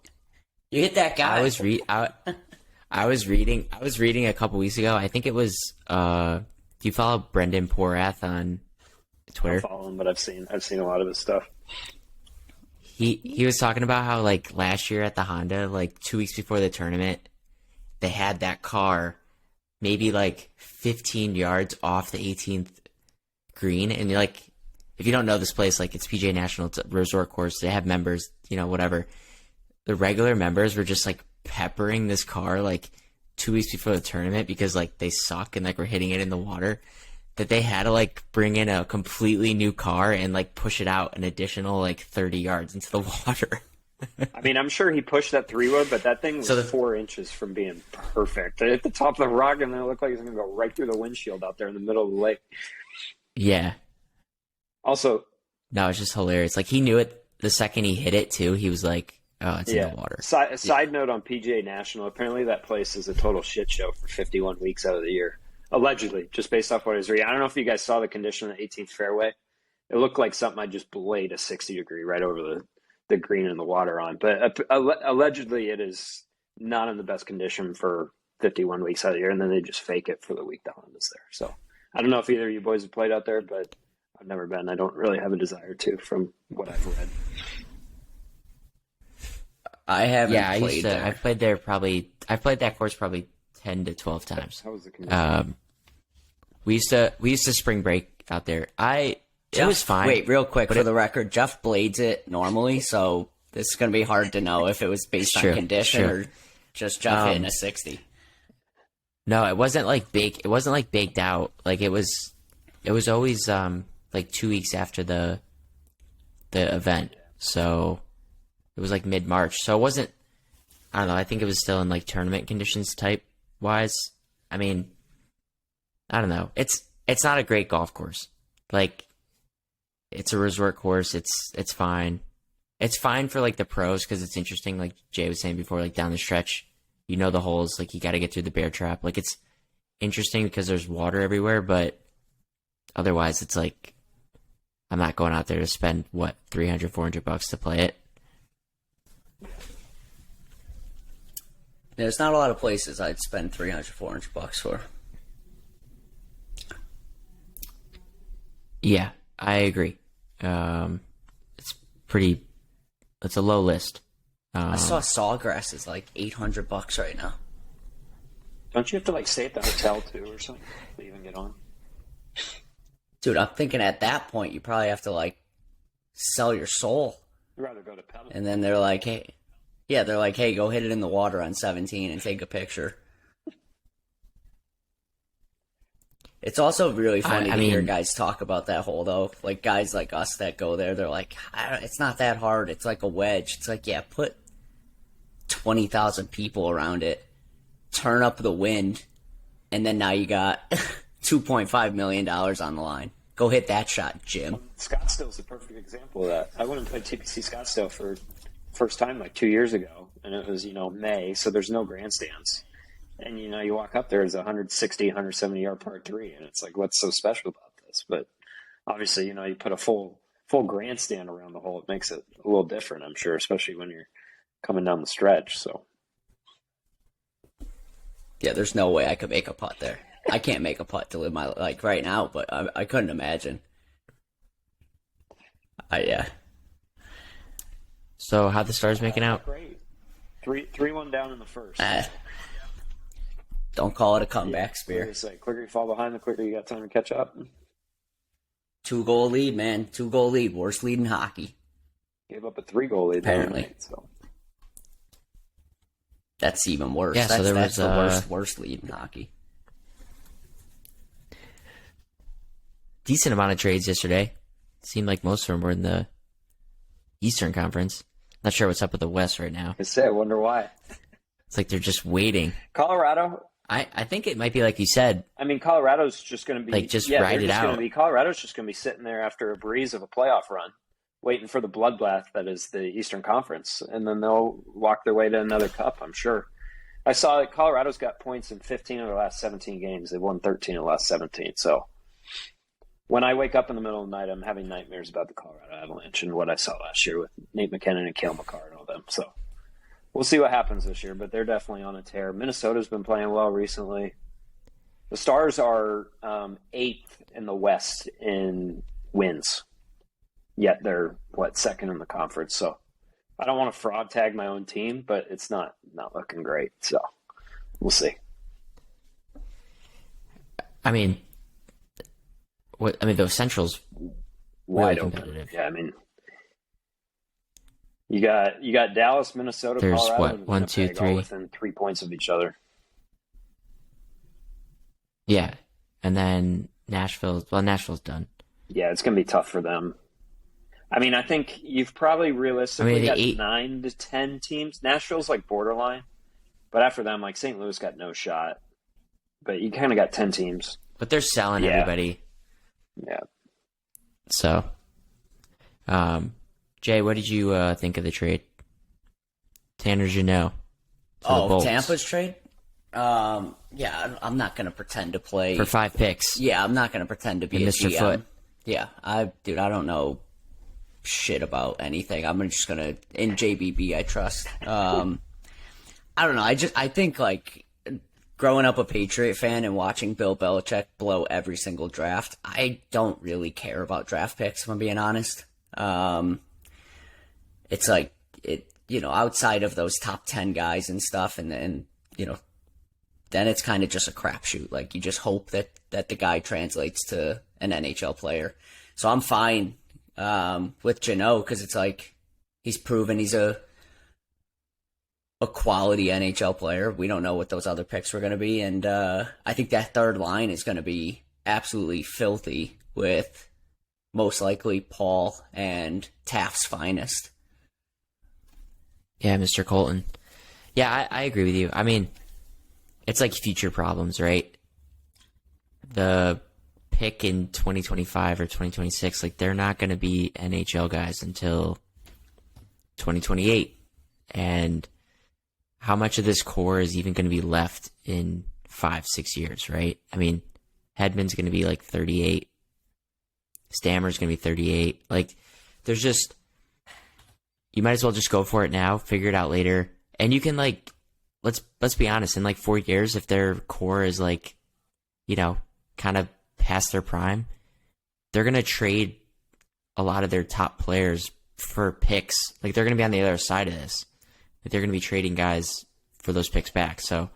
Speaker 2: you hit that guy.
Speaker 1: I was reading a couple weeks ago. I think it was. Do you follow Brendan Porath on Twitter?
Speaker 3: I don't follow him, but I've seen a lot of his stuff.
Speaker 1: He was talking about how like last year at the Honda, like 2 weeks before the tournament, they had that car maybe like 15 yards off the 18th green, and you're like, if you don't know this place, like it's PGA National, it's a resort course. They have members, you know, whatever. The regular members were just like peppering this car like 2 weeks before the tournament because like they suck and like we're hitting it in the water, that they had to like bring in a completely new car and like push it out an additional like 30 yards into the water.
Speaker 3: I mean, I'm sure he pushed that 3-wood, but that thing was 4 inches from being perfect. It hit the top of the rock, and then it looked like it was going to go right through the windshield out there in the middle of the lake.
Speaker 1: Yeah.
Speaker 3: Also,
Speaker 1: no, it's just hilarious. Like he knew it the second he hit it too. He was like, "Oh, it's in the water."
Speaker 3: Side note on PGA National: apparently that place is a total shit show for 51 weeks out of the year, allegedly, just based off what I was reading. I don't know if you guys saw the condition of the 18th fairway. It looked like something I just belayed a 60-degree right over the green and the water on. But allegedly, it is not in the best condition for 51 weeks out of the year, and then they just fake it for the week the Honda's there. So I don't know if either of you boys have played out there, but I've never been. I don't really have a desire to, from what I've read.
Speaker 2: I haven't played there.
Speaker 1: I've played that course probably 10 to 12 times.
Speaker 3: How was the condition?
Speaker 1: We used to spring break out there. It was fine.
Speaker 2: Wait, real quick for the record, Jeff blades it normally, so this is going to be hard to know if it was based on condition or just Jeff hitting a 60.
Speaker 1: No, it wasn't like big. It wasn't like baked out. Like it was always like 2 weeks after the event. So it was like mid-March. So it wasn't, I don't know, I think it was still in like tournament conditions type wise. I mean, I don't know. It's not a great golf course. Like it's a resort course. It's fine. It's fine for like the pros because it's interesting. Like Jay was saying before, like down the stretch, you know the holes. Like you got to get through the bear trap. Like it's interesting because there's water everywhere, but otherwise it's like I'm not going out there to spend what $300-$400 to play it.
Speaker 2: There's not a lot of places I'd spend $300-$400 for.
Speaker 1: Yeah, I agree. It's a low list.
Speaker 2: I saw Sawgrass is like $800 right now.
Speaker 3: Don't you have to like stay at the hotel too or something to even get on?
Speaker 2: Dude, I'm thinking at that point you probably have to like sell your soul.
Speaker 3: I'd rather go to Pebble.
Speaker 2: And then they're like, hey, go hit it in the water on 17 and take a picture. It's also really funny to hear guys talk about that hole, though. Like, guys like us that go there, they're like, it's not that hard. It's like a wedge. It's like, yeah, put 20,000 people around it, turn up the wind, and then now you got $2.5 million on the line. Go hit that shot, Jim.
Speaker 3: Scottsdale's a perfect example of that. I went and played TPC Scottsdale for first time like 2 years ago, and it was, May, so there's no grandstands. And, you walk up there, it's a 160, 170-yard par 3, and it's like, what's so special about this? But obviously, you put a full grandstand around the hole, it makes it a little different, I'm sure, especially when you're coming down the stretch. So,
Speaker 2: yeah, there's no way I could make a putt there. I can't make a putt to live my life right now, but I couldn't imagine. Yeah.
Speaker 1: So, how the Stars making out?
Speaker 3: Great. 3-1 down in the first.
Speaker 2: Don't call it a comeback, Spear.
Speaker 3: The quicker you fall behind, the quicker you got time to catch up.
Speaker 2: 2-goal lead, man. 2-goal lead. Worst lead in hockey.
Speaker 3: Gave up a 3-goal lead.
Speaker 2: Apparently.
Speaker 3: So.
Speaker 2: That's even worse.
Speaker 1: Yeah,
Speaker 2: that's the worst lead in hockey.
Speaker 1: Decent amount of trades yesterday. Seemed like most of them were in the Eastern Conference. Not sure what's up with the West right now.
Speaker 3: I wonder why.
Speaker 1: It's like they're just waiting.
Speaker 3: Colorado.
Speaker 1: I think it might be like you said.
Speaker 3: I mean, Colorado's just going to be
Speaker 1: ride it out.
Speaker 3: Colorado's just going to be sitting there after a breeze of a playoff run, waiting for the bloodbath that is the Eastern Conference, and then they'll walk their way to another cup, I'm sure. I saw that Colorado's got points in 15 of their last 17 games. They've won 13 of the last 17. So when I wake up in the middle of the night, I'm having nightmares about the Colorado Avalanche and what I saw last year with Nate McKinnon and Cale Makar and all them. So we'll see what happens this year, but they're definitely on a tear. Minnesota's been playing well recently. The Stars are 8th in the West in wins, yet they're, second in the conference. So I don't want to fraud tag my own team, but it's not looking great. So we'll see.
Speaker 1: I mean, those Central's
Speaker 3: wide
Speaker 1: really
Speaker 3: open.
Speaker 1: competitive.
Speaker 3: Yeah, I mean, you got Dallas, Minnesota,
Speaker 1: There's
Speaker 3: Colorado,
Speaker 1: what, 1, 2, 3
Speaker 3: all within 3 points of each other.
Speaker 1: Yeah, and then Nashville's done.
Speaker 3: Yeah, it's gonna be tough for them. I mean, I think you've probably realistically got 9 to 10 teams. Nashville's like borderline, but after them, like St. Louis got no shot. But you kind of got 10 teams.
Speaker 1: But they're selling everybody.
Speaker 3: Yeah.
Speaker 1: So, Jay, what did you think of the trade? Tanner Jeannot.
Speaker 2: Tampa's trade? Yeah, I'm not going to pretend to play.
Speaker 1: For 5 picks.
Speaker 2: Yeah, I'm not going to pretend to be a
Speaker 1: Mr.
Speaker 2: GM.
Speaker 1: Foot.
Speaker 2: Yeah, I don't know shit about anything. I'm just going to, in JBB, I trust. I don't know. I think, like, growing up a Patriot fan and watching Bill Belichick blow every single draft, I don't really care about draft picks, if I'm being honest. It's like, outside of those top 10 guys and stuff, and then, then it's kind of just a crapshoot. Like, you just hope that the guy translates to an NHL player. So I'm fine with Jeannot, because it's like he's proven he's a quality NHL player. We don't know what those other picks were going to be, and I think that third line is going to be absolutely filthy with most likely Paul and Taft's finest.
Speaker 1: Yeah, Mr. Colton. Yeah, I agree with you. I mean, it's like future problems, right? The pick in 2025 or 2026, like, they're not going to be NHL guys until 2028. And how much of this core is even going to be left in 5-6 years, right? I mean, Hedman's going to be like 38. Stammer's going to be 38. Like, there's just, you might as well just go for it now, figure it out later. And you can, like, let's be honest, in like 4 years, if their core is like, kind of past their prime, they're going to trade a lot of their top players for picks. Like, they're going to be on the other side of this. Like, they're going to be trading guys for those picks back. So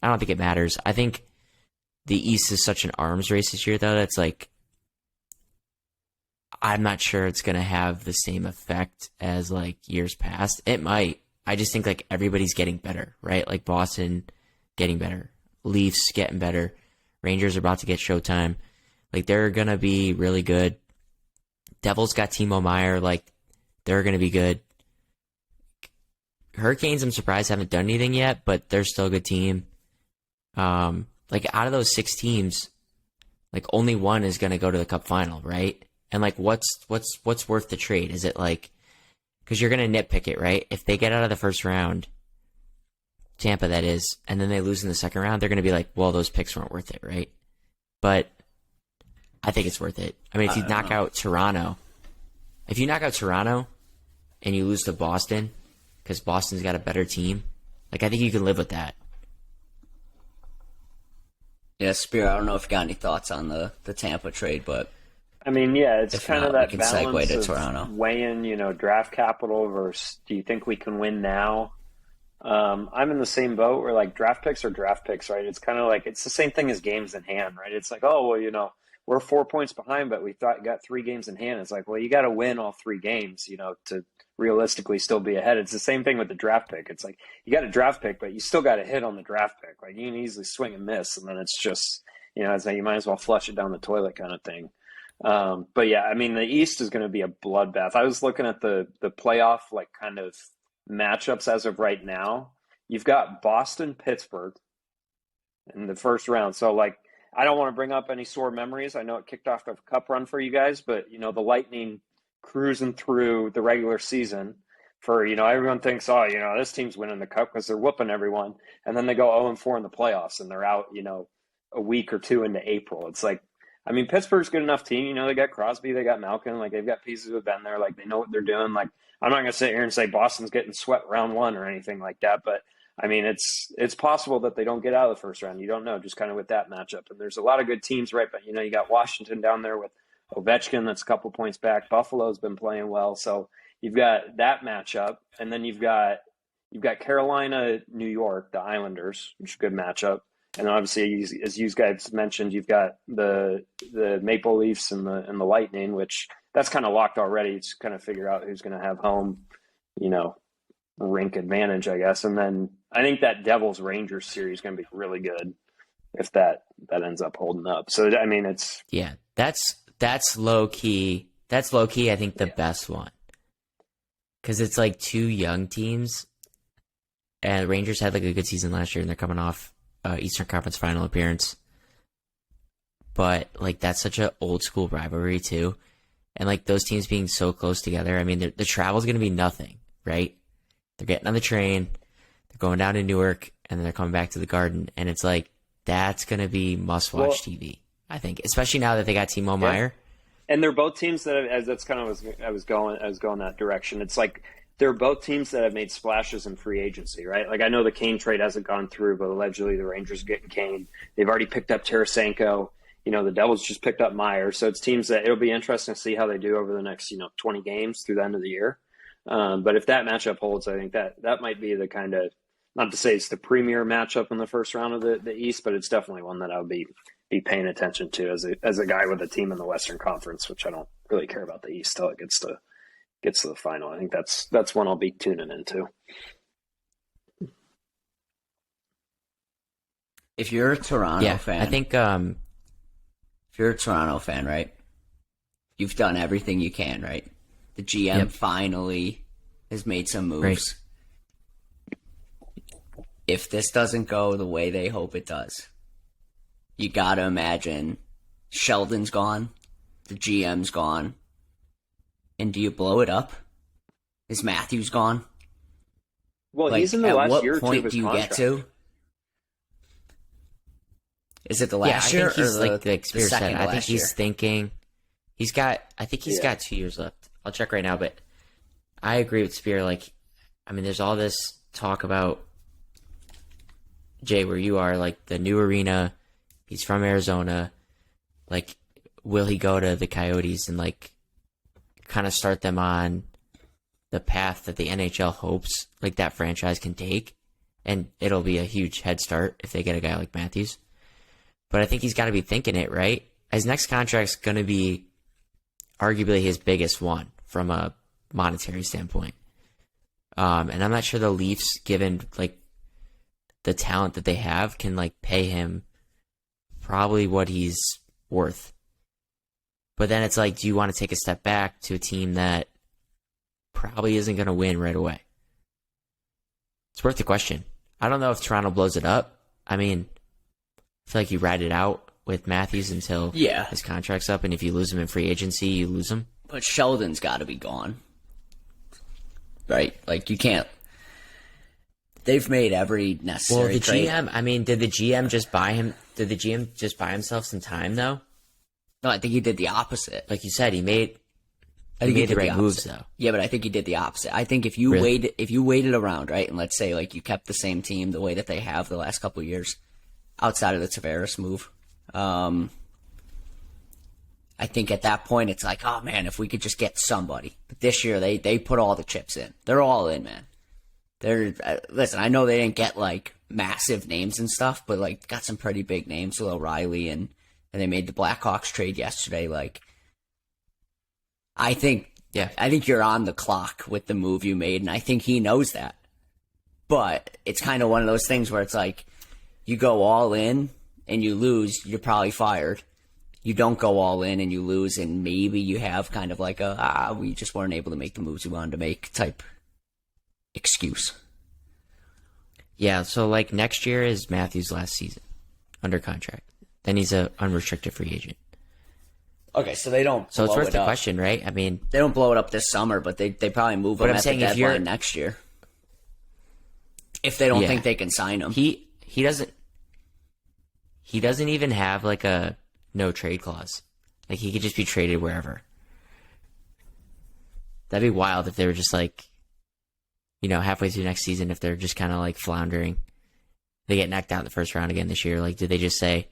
Speaker 1: I don't think it matters. I think the East is such an arms race this year, though, that's like, I'm not sure it's going to have the same effect as like years past. It might. I just think like everybody's getting better, right? Like Boston getting better, Leafs getting better, Rangers are about to get Showtime. Like, they're going to be really good. Devils got Timo Meier. Like, they're going to be good. Hurricanes, I'm surprised, haven't done anything yet, but they're still a good team. Like, out of those 6 teams, like, only one is going to go to the Cup final, right? And, like, what's worth the trade? Is it, like, because you're going to nitpick it, right? If they get out of the first round, Tampa, that is, and then they lose in the second round, they're going to be like, well, those picks weren't worth it, right? But I think it's worth it. I mean, if you knock out Toronto and you lose to Boston because Boston's got a better team, like, I think you can live with that.
Speaker 2: Yeah, Spear, I don't know if you got any thoughts on the Tampa trade, but
Speaker 3: I mean, yeah, it's kind of that
Speaker 2: we can
Speaker 3: balance
Speaker 2: segue to
Speaker 3: of
Speaker 2: Toronto.
Speaker 3: weighing, draft capital versus do you think we can win now? I'm in the same boat where, like, draft picks are draft picks, right? It's kind of like, it's the same thing as games in hand, right? It's like, oh, well, we're 4 points behind, but we got 3 games in hand. It's like, well, you got to win all 3 games, to realistically still be ahead. It's the same thing with the draft pick. It's like, you got a draft pick, but you still got to hit on the draft pick. Like, you can easily swing and miss, and then it's just, it's like you might as well flush it down the toilet kind of thing. But yeah, I mean, the East is going to be a bloodbath. I was looking at the playoff, like, kind of matchups as of right now. You've got Boston, Pittsburgh in the first round. So, like, I don't want to bring up any sore memories. I know it kicked off a cup run for you guys, but, the Lightning cruising through the regular season for, everyone thinks, oh, this team's winning the cup because they're whooping everyone. And then they go 0-4 in the playoffs and they're out, a week or 2 into April. It's like, I mean, Pittsburgh's a good enough team. They got Crosby, they got Malkin, like, they've got pieces who've been there. Like, they know what they're doing. Like, I'm not going to sit here and say Boston's getting swept round 1 or anything like that, but I mean, it's possible that they don't get out of the first round. You don't know, just kind of with that matchup. And there's a lot of good teams, right? But, you got Washington down there with Ovechkin that's a couple points back. Buffalo's been playing well. So you've got that matchup. And then you've got Carolina, New York, the Islanders, which is a good matchup. And obviously, as you guys mentioned, you've got the Maple Leafs and the Lightning, which that's kind of locked already. Just kind of figure out who's going to have home, rink advantage, I guess. And then I think that Devils Rangers series is going to be really good if that ends up holding up. So I mean, it's that's low key. That's low key. I think the best one because it's like 2 young teams, and Rangers had like a good season last year, and they're coming off Eastern Conference Final appearance. But like that's such an old school rivalry too, and like those teams being so close together. I mean, the travel is going to be nothing, right? They're getting on the train, they're going down to Newark, and then they're coming back to the Garden. And it's like, that's going to be must-watch TV, I think, especially now that they got Timo Meier. And they're both teams that that's kind of I was going that direction. It's like they're both teams that have made splashes in free agency, right? Like, I know the Kane trade hasn't gone through, but allegedly the Rangers are getting Kane. They've already picked up Tarasenko. The Devils just picked up Meier. So it's teams that it'll be interesting to see how they do over the next, 20 games through the end of the year. But if that matchup holds, I think that might be the kind of, not to say it's the premier matchup in the first round of the East, but it's definitely one that I would be paying attention to as a guy with a team in the Western Conference, which I don't really care about the East till it gets to the final. I think that's one I'll be tuning into.
Speaker 2: If you're a Toronto fan,
Speaker 1: I think
Speaker 2: if you're a Toronto fan, right, you've done everything you can, right? The GM finally has made some moves.
Speaker 1: Right.
Speaker 2: If this doesn't go the way they hope it does, you got to imagine Sheldon's gone, the GM's gone, and do you blow it up? Is Matthews gone?
Speaker 3: Well, he's in the last year or two of his
Speaker 2: At what point do you
Speaker 3: contract.
Speaker 2: get to? Is it the last year
Speaker 1: I think he's
Speaker 2: or
Speaker 1: like
Speaker 2: the
Speaker 1: Spear said.
Speaker 2: second to
Speaker 1: I think
Speaker 2: last
Speaker 1: he's
Speaker 2: year?
Speaker 1: thinking he's got 2 years left. I'll check right now, but I agree with Spear. Like, I mean, there's all this talk about Jay, where you are, like the new arena. He's from Arizona. Like, will he go to the Coyotes and like kind of start them on the path that the NHL hopes like that franchise can take, and it'll be a huge head start if they get a guy like Matthews. But I think he's got to be thinking it, right? His next contract's going to be arguably his biggest one from a monetary standpoint. And I'm not sure the Leafs, given like the talent that they have, can like pay him probably what he's worth. But then it's like, do you want to take a step back to a team that probably isn't going to win right away? It's worth the question. I don't know if Toronto blows it up. I mean, I feel like you ride it out with Matthews until his contract's up, and if you lose him in free agency, you lose him.
Speaker 2: But Sheldon's got to be gone. Right? Like, you can't. They've made every necessary trade.
Speaker 1: GM, I mean, did the GM just buy him? Did the GM just buy himself some time, though?
Speaker 2: No, I think he did the opposite.
Speaker 1: Like you said, he made the right moves, though.
Speaker 2: Yeah, but I think he did the opposite. I think if you waited around, right, and let's say like you kept the same team the way that they have the last couple of years, outside of the Tavares move, I think at that point it's like, oh man, if we could just get somebody. But this year they put all the chips in. They're all in, man. Listen, I know they didn't get like massive names and stuff, but like got some pretty big names with O'Reilly and they made the Blackhawks trade yesterday. Like, I think you're on the clock with the move you made, and I think he knows that. But it's kind of one of those things where it's like, you go all in and you lose, you're probably fired. You don't go all in and you lose, and maybe you have kind of like we just weren't able to make the moves we wanted to make type excuse.
Speaker 1: Yeah, so like next year is Matthews' last season under contract. Then he's an unrestricted free agent.
Speaker 2: Okay, so they don't.
Speaker 1: So it's worth the question, right? I mean,
Speaker 2: they don't blow it up this summer, but they probably move him at the deadline next year. If they don't think they can sign him,
Speaker 1: he doesn't even have like a no trade clause. Like he could just be traded wherever. That'd be wild if they were just like, halfway through next season, if they're just kind of like floundering, they get knocked out in the first round again this year. Like, did they just say,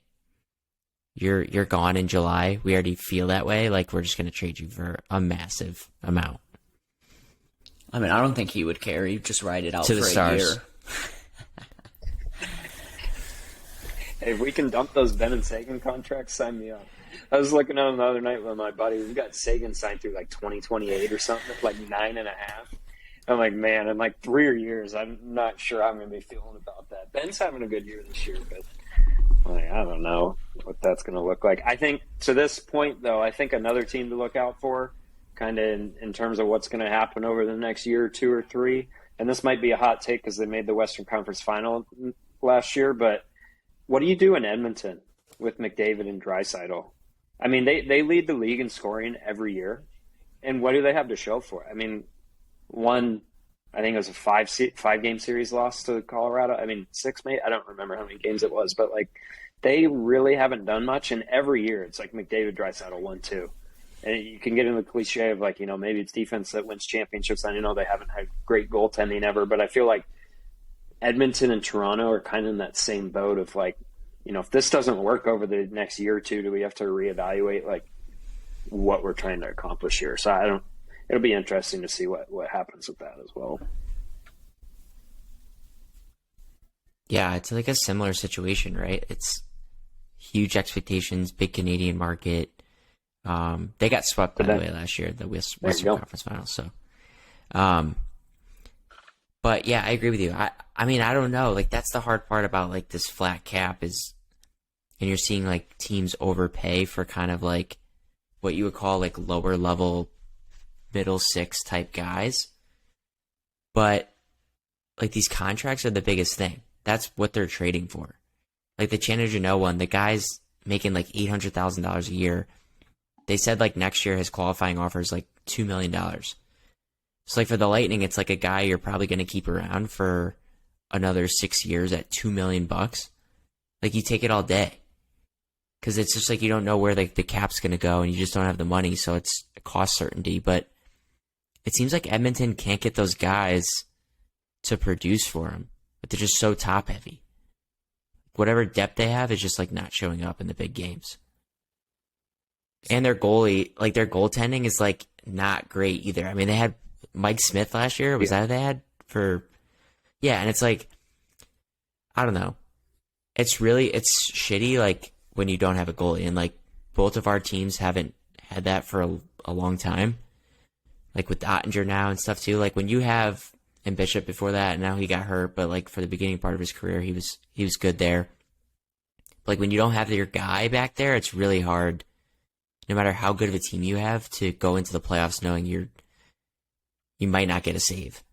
Speaker 1: You're gone in July. We already feel that way. Like, we're just going to trade you for a massive amount.
Speaker 2: I mean, I don't think he would care. He'd just ride it out
Speaker 1: to
Speaker 2: for
Speaker 1: the
Speaker 2: a
Speaker 1: stars.
Speaker 2: year.
Speaker 3: Hey, if we can dump those Ben and Sagan contracts, sign me up. I was looking at them the other night with my buddy. We got Sagan signed through like 2028 or something, like 9.5. I'm like, man, in like 3 years, I'm not sure I'm going to be feeling about that. Ben's having a good year this year, but I don't know what that's going to look like. I think to this point, though, I think another team to look out for, kind of in terms of what's going to happen over the next year or two or three, and this might be a hot take because they made the Western Conference Final last year, but what do you do in Edmonton with McDavid and Draisaitl? I mean, they lead the league in scoring every year, and what do they have to show for it? I mean, I think it was a five-game series loss to Colorado. I mean, 6 maybe. I don't remember how many games it was, but like they really haven't done much. And every year it's like McDavid, Draisaitl 1-2. And you can get into the cliche of like, maybe it's defense that wins championships. I know they haven't had great goaltending ever, but I feel like Edmonton and Toronto are kind of in that same boat of like, if this doesn't work over the next year or two, do we have to reevaluate like what we're trying to accomplish here? So it'll be interesting to see what happens with that as well.
Speaker 1: Yeah, it's like a similar situation, right? It's huge expectations, big Canadian market. They got swept, by the way, last year, the Western Conference Finals. So, but yeah, I agree with you. I mean, I don't know. Like, that's the hard part about like this flat cap is, and you're seeing like teams overpay for kind of like what you would call like lower level, middle six type guys. But like these contracts are the biggest thing. That's what they're trading for. Like the Chandler Janot one, the guy's making like $800,000 a year. They said like next year his qualifying offer is like $2 million. So like for the Lightning, it's like a guy you're probably going to keep around for another 6 years at $2 million. Like you take it all day. Because it's just like you don't know where like the cap's going to go and you just don't have the money. So it's a cost certainty. But it seems like Edmonton can't get those guys to produce for them. But they're just so top heavy. Whatever depth they have is just like not showing up in the big games. And their goalie, like their goaltending is like not great either. I mean, they had Mike Smith last year. Was that what they had for? Yeah, and it's like, I don't know. It's shitty, like, when you don't have a goalie. And, like, both of our teams haven't had that for a long time. Like, with Ottinger now and stuff, too. Like, when you have, and Bishop before that, and now he got hurt, but, like, for the beginning part of his career, he was good there. But, like, when you don't have your guy back there, it's really hard, no matter how good of a team you have, to go into the playoffs knowing you might not get a save.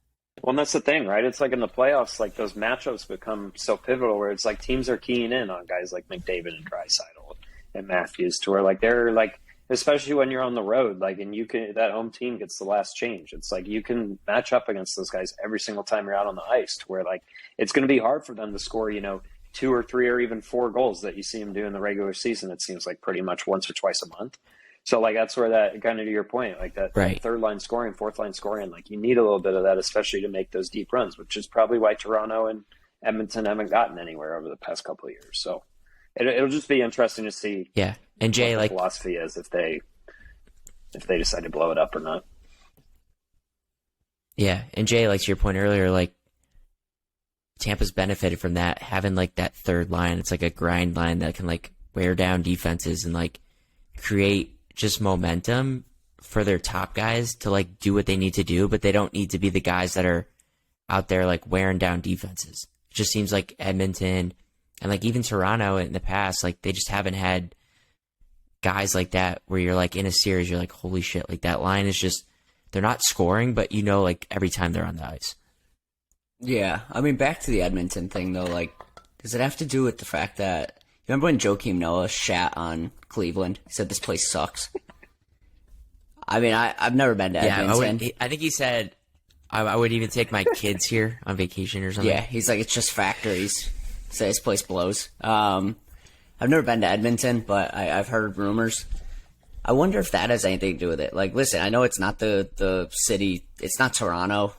Speaker 3: Well, and that's the thing, right? It's like in the playoffs, like those matchups become so pivotal where it's like teams are keying in on guys like McDavid and Draisaitl and Matthews, to where like they're like, especially when you're on the road, like, and that home team gets the last change. It's like you can match up against those guys every single time you're out on the ice, to where like it's going to be hard for them to score, 2 or 3 or even 4 goals that you see them do in the regular season. It seems like pretty much once or twice a month. So, like, that's where that, kind of to your point, like that third line scoring, fourth line scoring, like, you need a little bit of that, especially to make those deep runs, which is probably why Toronto and Edmonton haven't gotten anywhere over the past couple of years. So, it'll just be interesting to see.
Speaker 1: Yeah, and Jay,
Speaker 3: what the
Speaker 1: like,
Speaker 3: philosophy is if they decide to blow it up or not.
Speaker 1: Yeah, and Jay, like, to your point earlier, like, Tampa's benefited from that, having, like, that third line. It's like a grind line that can, like, wear down defenses and, like, create just momentum for their top guys to, like, do what they need to do, but they don't need to be the guys that are out there, like, wearing down defenses. It just seems like Edmonton and, like, even Toronto in the past, like, they just haven't had guys like that where you're, like, in a series, you're like, holy shit, like, that line is just, they're not scoring, but like, every time they're on the ice.
Speaker 2: Yeah, I mean, back to the Edmonton thing, though, like, does it have to do with the fact that, you remember when Joakim Noah shat on Cleveland? He said, this place sucks. I mean, I've never been to Edmonton.
Speaker 1: I think he said, I would even take my kids here on vacation or something.
Speaker 2: Yeah, he's like, it's just factories. So this place blows. I've never been to Edmonton, but I've heard rumors. I wonder if that has anything to do with it. Like, listen, I know it's not the city. It's not Toronto.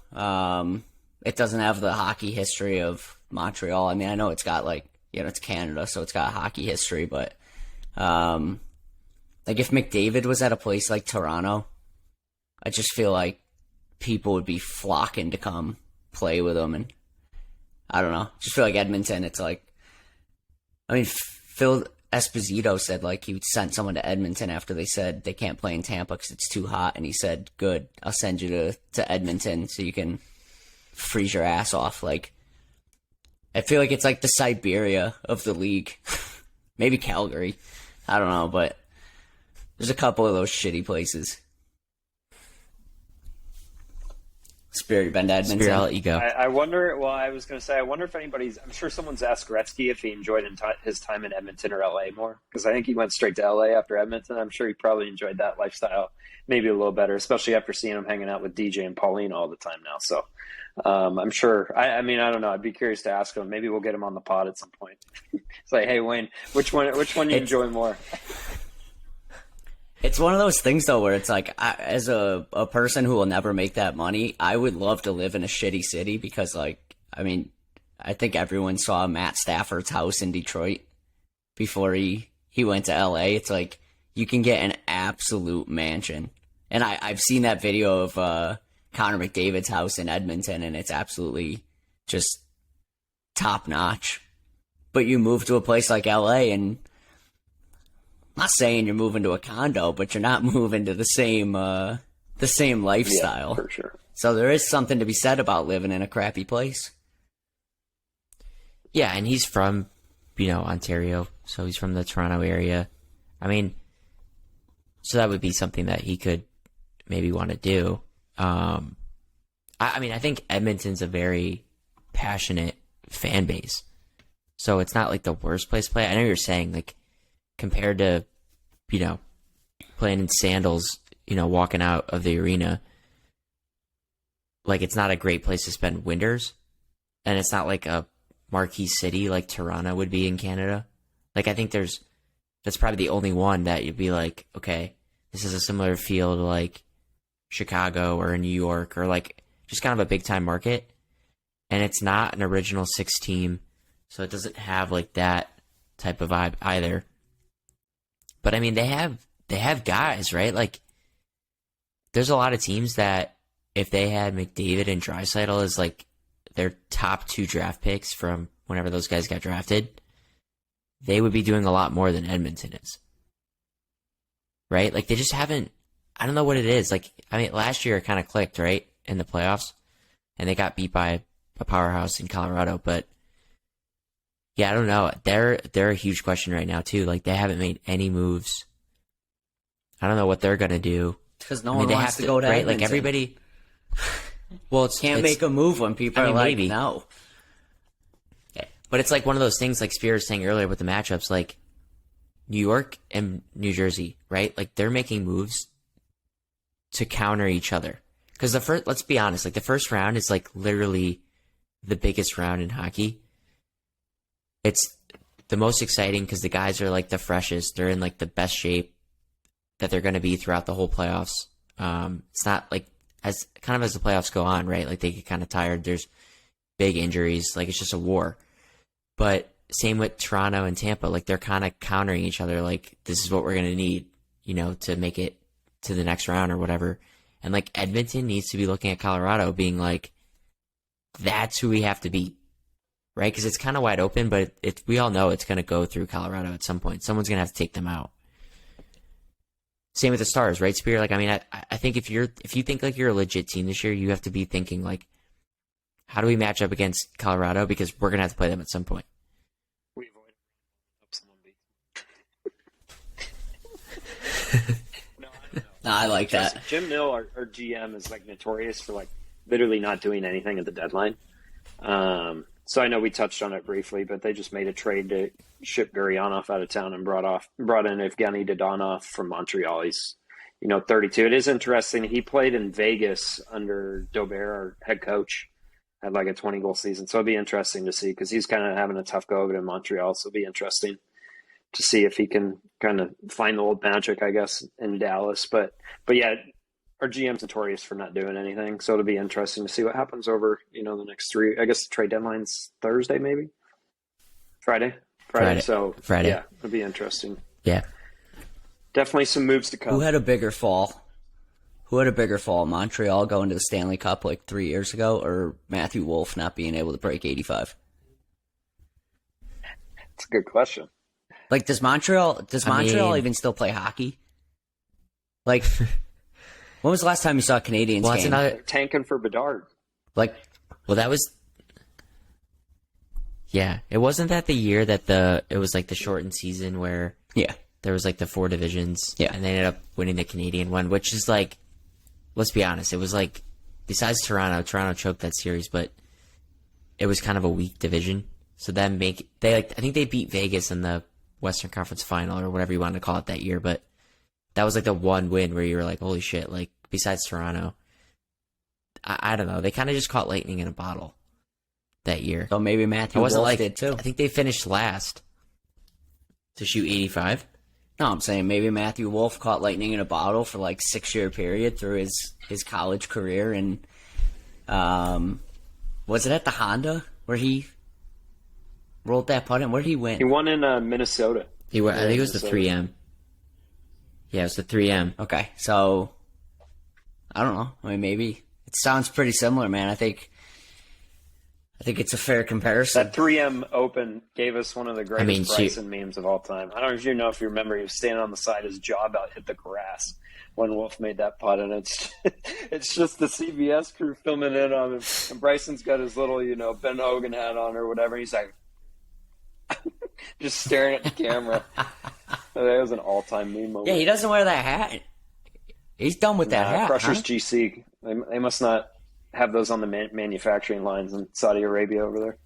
Speaker 2: It doesn't have the hockey history of Montreal. I mean, I know it's got, like, it's Canada, so it's got hockey history, but, like, if McDavid was at a place like Toronto, I just feel like people would be flocking to come play with him, and I don't know. Just feel like Edmonton, it's like, I mean, Phil Esposito said, like, he sent someone to Edmonton after they said they can't play in Tampa because it's too hot, and he said, good, I'll send you to Edmonton so you can freeze your ass off. Like, I feel like it's like the Siberia of the league. Maybe Calgary. I don't know, but there's a couple of those shitty places. Spirit, been to Edmonton.
Speaker 1: Spirit, I'll let you go.
Speaker 3: I wonder, well, I was going to say, I wonder if I'm sure someone's asked Gretzky if he enjoyed his time in Edmonton or LA more, because I think he went straight to LA after Edmonton. I'm sure he probably enjoyed that lifestyle maybe a little better, especially after seeing him hanging out with DJ and Pauline all the time now. So I'm sure, I mean, I don't know. I'd be curious to ask him. Maybe we'll get him on the pod at some point. It's like, hey, Wayne, which one you enjoy more?
Speaker 2: It's one of those things, though, where it's like, as a person who will never make that money, I would love to live in a shitty city because, like, I mean, I think everyone saw Matt Stafford's house in Detroit before he went to LA. It's like, you can get an absolute mansion. And I've seen that video of Connor McDavid's house in Edmonton, and it's absolutely just top notch. But you move to a place like LA, and I'm not saying you're moving to a condo, but you're not moving to the same lifestyle.
Speaker 3: Yeah, for sure.
Speaker 2: So there is something to be said about living in a crappy place.
Speaker 1: Yeah, and he's from, Ontario, so he's from the Toronto area. I mean, so that would be something that he could maybe want to do. I mean, I think Edmonton's a very passionate fan base, so it's not like the worst place to play. I know you're saying, like, compared to, playing in sandals, walking out of the arena, like, it's not a great place to spend winters, and it's not like a marquee city like Toronto would be in Canada. Like, I think that's probably the only one that you'd be like, okay, this is a similar feel to, like, Chicago or New York, or, like, just kind of a big time market, and it's not an original 6 team, so it doesn't have, like, that type of vibe either. But I mean, they have guys, right? Like, there's a lot of teams that if they had McDavid and Draisaitl as like their top 2 draft picks from whenever those guys got drafted, they would be doing a lot more than Edmonton is. Right? Like they just haven't, I don't know what it is. Like, I mean, last year it kind of clicked, right? In the playoffs. And they got beat by a powerhouse in Colorado. But yeah, I don't know. They're a huge question right now too. Like they haven't made any moves. I don't know what they're gonna do.
Speaker 2: Because no one wants to go to
Speaker 1: right?
Speaker 2: Edmonton.
Speaker 1: Like everybody. Well,
Speaker 2: can't make a move when people are like, maybe. No.
Speaker 1: But it's like one of those things, like Spear was saying earlier with the matchups, like New York and New Jersey, right? Like they're making moves to counter each other. Because let's be honest, like the first round is like literally the biggest round in hockey. It's the most exciting because the guys are like the freshest. They're in like the best shape that they're going to be throughout the whole playoffs. It's not like as the playoffs go on, right? Like they get kind of tired. There's big injuries. Like it's just a war. But same with Toronto and Tampa. Like they're kind of countering each other. Like this is what we're going to need, to make it to the next round or whatever. And like Edmonton needs to be looking at Colorado being like, that's who we have to beat. Right? Because it's kind of wide open, but we all know it's going to go through Colorado at some point. Someone's going to have to take them out. Same with the Stars, right, Spear? Like, I mean, I think if you think like you're a legit team this year, you have to be thinking like, how do we match up against Colorado? Because we're going to have to play them at some point.
Speaker 3: We avoid someone beat. No, I don't know.
Speaker 2: I like that.
Speaker 3: Jim Nill, our GM, is like notorious for like literally not doing anything at the deadline. So I know we touched on it briefly, but they just made a trade to ship Gurianov out of town and brought in Evgeny Dodonov from Montreal. He's 32. It is interesting. He played in Vegas under Dobert, our head coach, had like a 20-goal season. So it'll be interesting to see because he's kind of having a tough go over in Montreal. So it'll be interesting to see if he can kind of find the old magic, I guess, in Dallas. But yeah, our GM's notorious for not doing anything. So it'll be interesting to see what happens over, the next 3, I guess the trade deadline's Thursday, maybe Friday. So
Speaker 1: Friday.
Speaker 3: Yeah, it'll be interesting.
Speaker 1: Yeah.
Speaker 3: Definitely some moves to come.
Speaker 2: Who had a bigger fall? Montreal going to the Stanley Cup like 3 years ago, or Matthew Wolff not being able to break 85?
Speaker 3: It's a good question.
Speaker 2: Like, does Montreal even still play hockey? Like, when was the last time you saw a Canadians game?
Speaker 3: They're tanking for Bedard.
Speaker 2: Like,
Speaker 1: well, that was. Yeah, it wasn't that the year that it was like the shortened season where there was like the 4 divisions, and they ended up winning the Canadian one, which is like, let's be honest, it was like, besides Toronto choked that series, but it was kind of a weak division. So then I think they beat Vegas in the Western Conference Final or whatever you want to call it that year, but that was like the one win where you were like, holy shit, like besides Toronto, I don't know, they kind of just caught lightning in a bottle that year.
Speaker 2: So maybe Matthew Wolff did too.
Speaker 1: I think they finished last to shoot 85.
Speaker 2: No, I'm saying maybe Matthew Wolff caught lightning in a bottle for like 6-year period through his college career, and was it at the Honda where he rolled that putt in? Where did he win?
Speaker 3: He won in Minnesota.
Speaker 1: I think it was the 3M. Yeah, it was the 3M.
Speaker 2: Okay, so I don't know. I mean, maybe it sounds pretty similar, man. I think it's a fair comparison.
Speaker 3: That 3M Open gave us one of the greatest Bryson memes of all time. I don't know if you remember, he was standing on the side, his jaw about hit the grass when Wolff made that putt, and it's just the CBS crew filming in on him, and Bryson's got his little, Ben Hogan hat on or whatever, and he's like, just staring at the camera. That was an all-time meme moment.
Speaker 2: Yeah, he doesn't wear that hat. He's done with that hat.
Speaker 3: Crushers GC. They must not have those on the manufacturing lines in Saudi Arabia over there.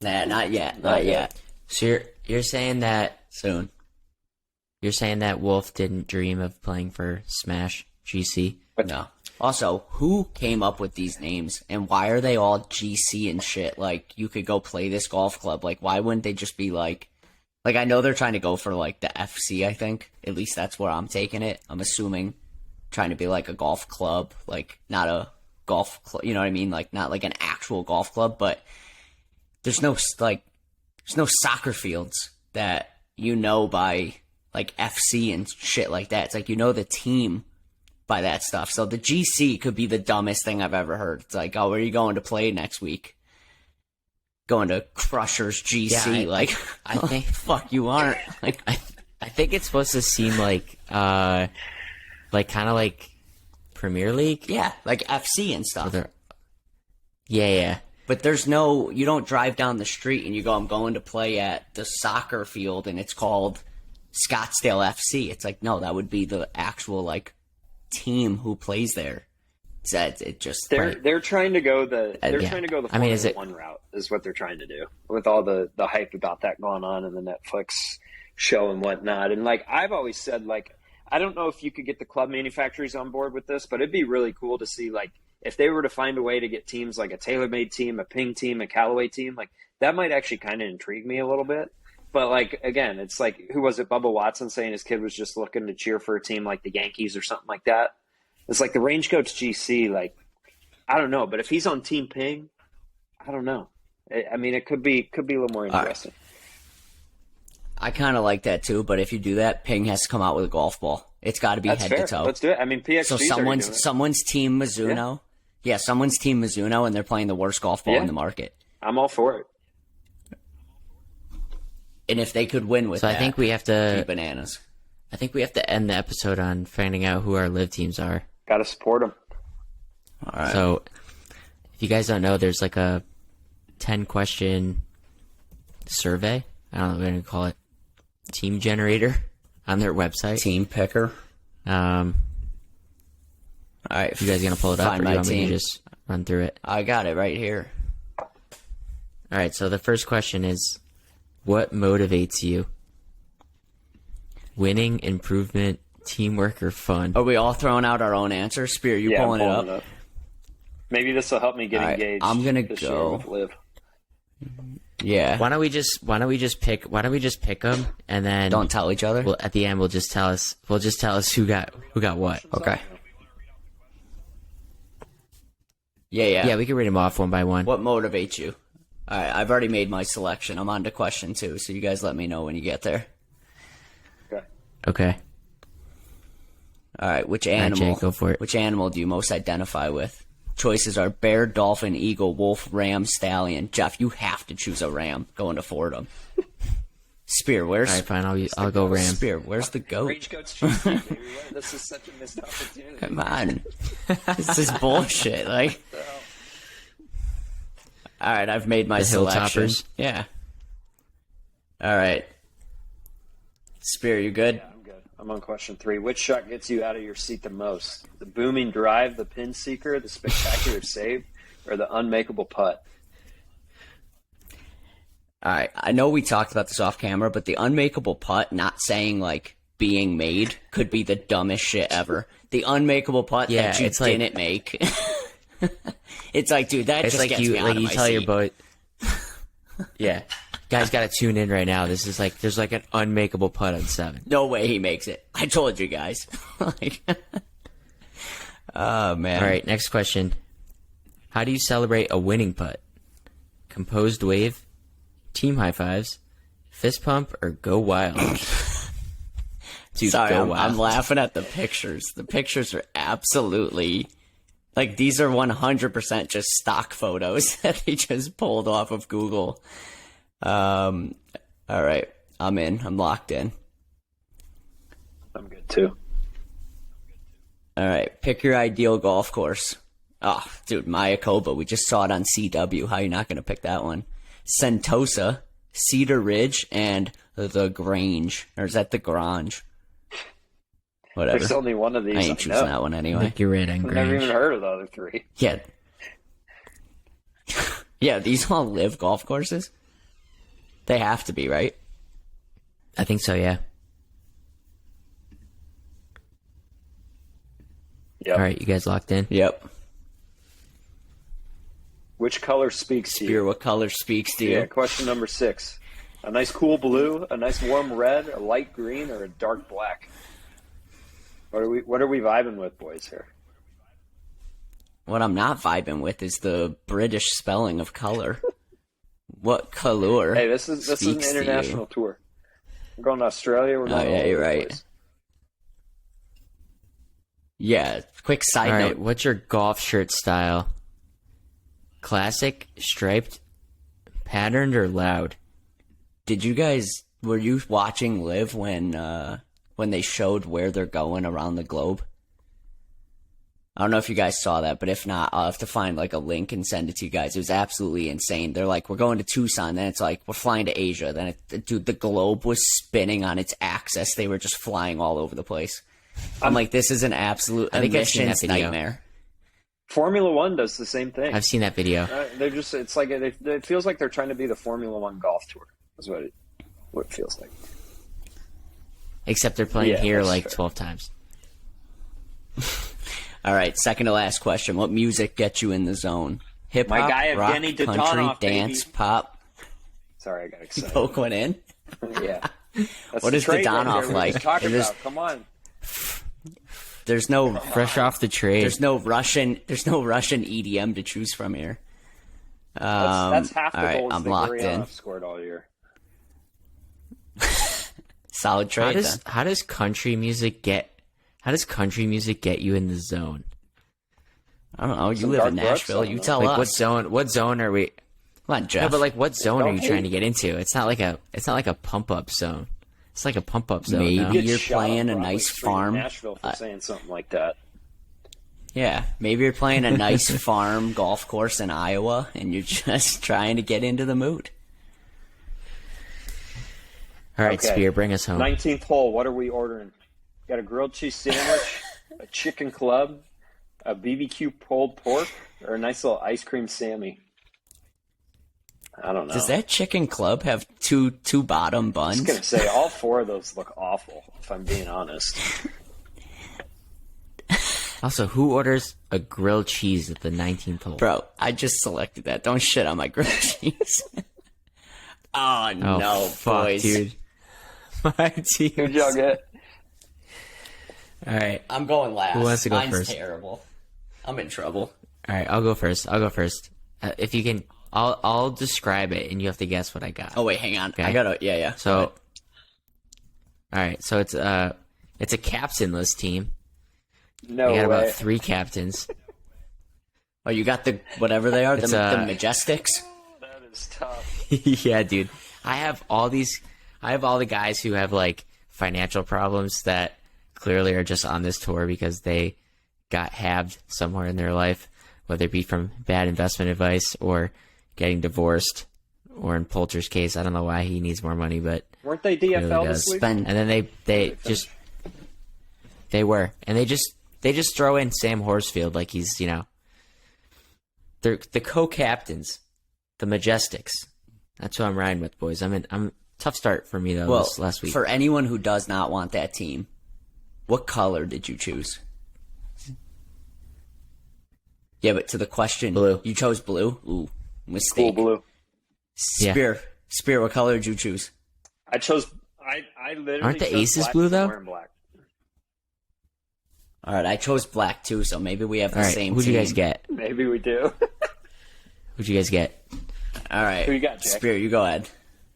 Speaker 2: Nah, not yet.
Speaker 1: So you're saying that
Speaker 2: soon.
Speaker 1: You're saying that Wolff didn't dream of playing for Smash GC?
Speaker 2: But no. Also, who came up with these names, and why are they all GC and shit? Like, you could go play this golf club. Like, why wouldn't they just be like, I know they're trying to go for like the FC, I think. At least that's where I'm taking it. I'm assuming trying to be like a golf club, like not a golf club, you know what I mean? Like not like an actual golf club, but there's no soccer fields that by like FC and shit like that. It's like, the team by that stuff. So the GC could be the dumbest thing I've ever heard. It's like, oh, where are you going to play next week? Going to Crusher's GC.
Speaker 1: Yeah, I think
Speaker 2: fuck you aren't. Like,
Speaker 1: I think it's supposed to seem like kind of like Premier League.
Speaker 2: yeah, like FC and stuff.
Speaker 1: Yeah.
Speaker 2: But there's no, you don't drive down the street and you go, I'm going to play at the soccer field and it's called Scottsdale FC. It's like, no, that would be the actual like team who plays there. It just
Speaker 3: they're trying to go the Formula One route is what they're trying to do with all the hype about that going on in the Netflix show and whatnot. And like I've always said, like I don't know if you could get the club manufacturers on board with this, but it'd be really cool to see like if they were to find a way to get teams like a TaylorMade team, a Ping team, a Callaway team, like that might actually kind of intrigue me a little bit. But like again, it's like who was it? Bubba Watson saying his kid was just looking to cheer for a team like the Yankees or something like that. It's like the Range Coach GC, like I don't know, but if he's on Team Ping, I don't know. I mean, it could be a little more interesting.
Speaker 2: I kind of like that too, but if you do that, Ping has to come out with a golf ball. It's got to be
Speaker 3: That's
Speaker 2: head
Speaker 3: fair.
Speaker 2: to toe.
Speaker 3: Let's do it. I mean, PXG's
Speaker 2: so someone's Team Mizuno. Yeah, someone's Team Mizuno, and they're playing the worst golf ball in the market.
Speaker 3: I'm all for it.
Speaker 2: And if they could win with that,
Speaker 1: I think we have to
Speaker 2: bananas.
Speaker 1: I think we have to end the episode on finding out who our live teams are.
Speaker 3: Got to support them.
Speaker 2: All right.
Speaker 1: So, if you guys don't know, there's like a 10-question survey. I don't know what we're going to call it. Team generator on their website.
Speaker 2: Team picker.
Speaker 1: All right. You guys going to pull it up, or do you want me to just run through it?
Speaker 2: I got it right here.
Speaker 1: All right. So the first question is, what motivates you? Winning, improvement, teamwork, or fun?
Speaker 2: Are we all throwing out our own answers? Spear, you pulling it up?
Speaker 3: Maybe this will help me get engaged.
Speaker 2: I'm gonna
Speaker 3: go with Liv.
Speaker 2: Yeah.
Speaker 1: Why don't we just pick them, and then
Speaker 2: don't tell each other.
Speaker 1: Well, at the end, we'll just tell us who got what.
Speaker 2: Okay. Yeah.
Speaker 1: Yeah, we can read them off one by one.
Speaker 2: What motivates you? All right, I've already made my selection. I'm on to question 2, so you guys let me know when you get there.
Speaker 1: Okay.
Speaker 2: All right, which animal?
Speaker 1: Jake, go for it.
Speaker 2: Which animal do you most identify with? Choices are bear, dolphin, eagle, wolf, ram, stallion. Jeff, you have to choose a ram going to Fordham. Spear, where's...
Speaker 1: All right, fine, I'll go ram.
Speaker 2: Spear, where's the goat?
Speaker 3: Range Coach GC, baby. This is such a missed opportunity.
Speaker 2: Come on. This is bullshit. Like... All right, I've made my selection.
Speaker 1: Hilltoppers?
Speaker 2: Yeah. All right. Spear, you good?
Speaker 3: Yeah, I'm good. I'm on question 3. Which shot gets you out of your seat the most? The booming drive, the pin seeker, the spectacular save, or the unmakeable putt?
Speaker 2: All right. I know we talked about this off camera, but the unmakeable putt, not saying like being made, could be the dumbest shit ever. The unmakeable putt that you didn't make. It's like, dude, that just gets me out of my seat.
Speaker 1: Your boat. Yeah. Guys got to tune in right now. This is like, there's like an unmakeable putt on 7.
Speaker 2: No way he makes it. I told you guys. Oh, man.
Speaker 1: All right, next question. How do you celebrate a winning putt? Composed wave, team high fives, fist pump, or go wild?
Speaker 2: Dude, sorry, I'm laughing at the pictures. The pictures are absolutely... Like, these are 100% just stock photos that they just pulled off of Google. All right. I'm in. I'm locked in.
Speaker 3: I'm good, too.
Speaker 2: All right. Pick your ideal golf course. Oh, dude, Mayakoba. We just saw it on CW. How are you not going to pick that one? Sentosa, Cedar Ridge, and the Grange. Or is that the Grange? Whatever.
Speaker 3: There's only one of these.
Speaker 2: I ain't choosing that one anyway.
Speaker 1: I think you're right on
Speaker 3: I've
Speaker 1: Grange.
Speaker 3: never even heard of the other 3.
Speaker 2: Yeah. Yeah, these all live golf courses? They have to be, right?
Speaker 1: I think so, yeah.
Speaker 3: Yep.
Speaker 1: All right, you guys locked in?
Speaker 2: Yep.
Speaker 3: Which color speaks to you?
Speaker 2: Spear, what color speaks to you?
Speaker 3: Yeah, question number 6. A nice cool blue, a nice warm red, a light green, or a dark black? What are we vibing with, boys, here?
Speaker 2: What I'm not vibing with is the British spelling of color. What color?
Speaker 3: Hey, this is an international tour. We're going to Australia. We're going
Speaker 2: yeah, you're right. Yeah, quick side
Speaker 1: All right,
Speaker 2: note.
Speaker 1: what's your golf shirt style? Classic, striped, patterned, or loud?
Speaker 2: Were you watching Live when they showed where they're going around the globe? I don't know if you guys saw that, but if not, I'll have to find like a link and send it to you guys. It was absolutely insane. They're like, we're going to Tucson, then it's like, we're flying to Asia. Then, dude, the globe was spinning on its axis. They were just flying all over the place. I'm like, this is an absolute emissions nightmare.
Speaker 3: Formula One does the same thing.
Speaker 1: I've seen that video.
Speaker 3: They're just, it's like, it feels like they're trying to be the Formula One golf tour. That's what it feels like.
Speaker 1: Except they're playing here like
Speaker 3: fair.
Speaker 1: 12 times.
Speaker 2: All right, second to last question. What music gets you in the zone? Hip hop,
Speaker 3: My guy,
Speaker 2: rock,
Speaker 3: Evgeny
Speaker 2: country,
Speaker 3: Titanov,
Speaker 2: dance,
Speaker 3: baby.
Speaker 2: pop?
Speaker 3: Sorry, I got excited.
Speaker 2: Poke one in?
Speaker 3: Yeah. That's
Speaker 2: What is
Speaker 3: trade
Speaker 2: the
Speaker 3: right
Speaker 2: Donoff
Speaker 3: there we
Speaker 2: like?
Speaker 3: just talked
Speaker 2: It is-
Speaker 3: about. Come on.
Speaker 2: There's no
Speaker 1: Fresh off the trade.
Speaker 2: There's no Russian EDM to choose from here.
Speaker 3: That's half the
Speaker 2: all right,
Speaker 3: goals
Speaker 2: I'm
Speaker 3: that
Speaker 2: locked
Speaker 3: Gurianov
Speaker 2: in.
Speaker 3: scored all year.
Speaker 2: Solid trade then.
Speaker 1: How does country music get you in the zone?
Speaker 2: I don't know. You
Speaker 3: Some
Speaker 2: live in
Speaker 3: Garth Brooks,
Speaker 2: Nashville.
Speaker 3: I don't
Speaker 2: You
Speaker 3: know.
Speaker 2: tell
Speaker 1: Like
Speaker 2: us.
Speaker 1: what zone are we?
Speaker 2: Come on, Jeff.
Speaker 1: No, but like what zone are
Speaker 3: Don't
Speaker 1: you
Speaker 3: hate.
Speaker 1: trying to get into? It's not like a pump up zone. It's like a pump up zone.
Speaker 2: Maybe.
Speaker 1: no?
Speaker 3: Get
Speaker 2: You're
Speaker 3: shot
Speaker 2: playing
Speaker 3: on
Speaker 2: a
Speaker 3: Broadway
Speaker 2: nice
Speaker 3: Street in
Speaker 2: farm.
Speaker 3: Nashville for saying something like that.
Speaker 2: Yeah, maybe you're playing a nice farm golf course in Iowa, and you're just trying to get into the mood.
Speaker 1: All right,
Speaker 3: Okay.
Speaker 1: Spear, bring us home.
Speaker 3: 19th hole. What are we ordering? Got a grilled cheese sandwich, a chicken club, a BBQ pulled pork, or a nice little ice cream Sammy? I don't know.
Speaker 2: Does that chicken club have two bottom
Speaker 3: I
Speaker 2: buns?
Speaker 3: was gonna say all four of those look awful. If I'm being honest.
Speaker 1: Also, who orders a grilled cheese at the 19th hole?
Speaker 2: Bro, I just selected that. Don't shit on my grilled cheese. Oh,
Speaker 1: Oh,
Speaker 2: no,
Speaker 1: fuck,
Speaker 2: boys.
Speaker 1: dude. My team.
Speaker 3: Who'd y'all get?
Speaker 1: All right,
Speaker 2: I'm going last.
Speaker 1: Who wants to go
Speaker 2: Mine's
Speaker 1: first?
Speaker 2: terrible. I'm in trouble.
Speaker 1: all right. I'll go first. If you can, I'll describe it, and you have to guess what I got.
Speaker 2: Oh, wait, hang on.
Speaker 1: Okay.
Speaker 2: I gotta, yeah.
Speaker 1: So, all right. So it's a captainless team.
Speaker 3: No
Speaker 1: We got
Speaker 3: way.
Speaker 1: about 3 captains.
Speaker 2: Oh, you got the, whatever they are, the
Speaker 1: It's,
Speaker 2: Majestics?
Speaker 3: That is tough.
Speaker 1: Yeah, dude. I have all the guys who have like financial problems that clearly are just on this tour because they got halved somewhere in their life, whether it be from bad investment advice or getting divorced, or in Poulter's case, I don't know why he needs more money, but
Speaker 3: Weren't they
Speaker 1: clearly
Speaker 3: DFL
Speaker 1: does.
Speaker 3: this week?
Speaker 2: Spend.
Speaker 1: And then they just throw in Sam Horsfield like he's, they're the co-captains, the Majestics. That's who I'm riding with, boys. I'm tough start for me though
Speaker 2: Well,
Speaker 1: this last week.
Speaker 2: for anyone who does not want that team, what color did you choose? Yeah, but to the question,
Speaker 1: Blue.
Speaker 2: You chose blue? Ooh, mistake.
Speaker 3: Cool blue.
Speaker 2: Spear, what color did you choose?
Speaker 3: I chose. I literally
Speaker 1: Aren't the
Speaker 3: chose
Speaker 1: aces
Speaker 3: black
Speaker 1: blue,
Speaker 3: because I'm
Speaker 1: though?
Speaker 3: wearing black.
Speaker 2: All right, I chose black too, so maybe we have the
Speaker 1: All right,
Speaker 2: same
Speaker 1: who'd
Speaker 2: team.
Speaker 1: you guys get?
Speaker 3: Maybe we do.
Speaker 1: Who'd you guys get?
Speaker 2: All right,
Speaker 3: Who you got, Jack?
Speaker 2: Spear, you go ahead.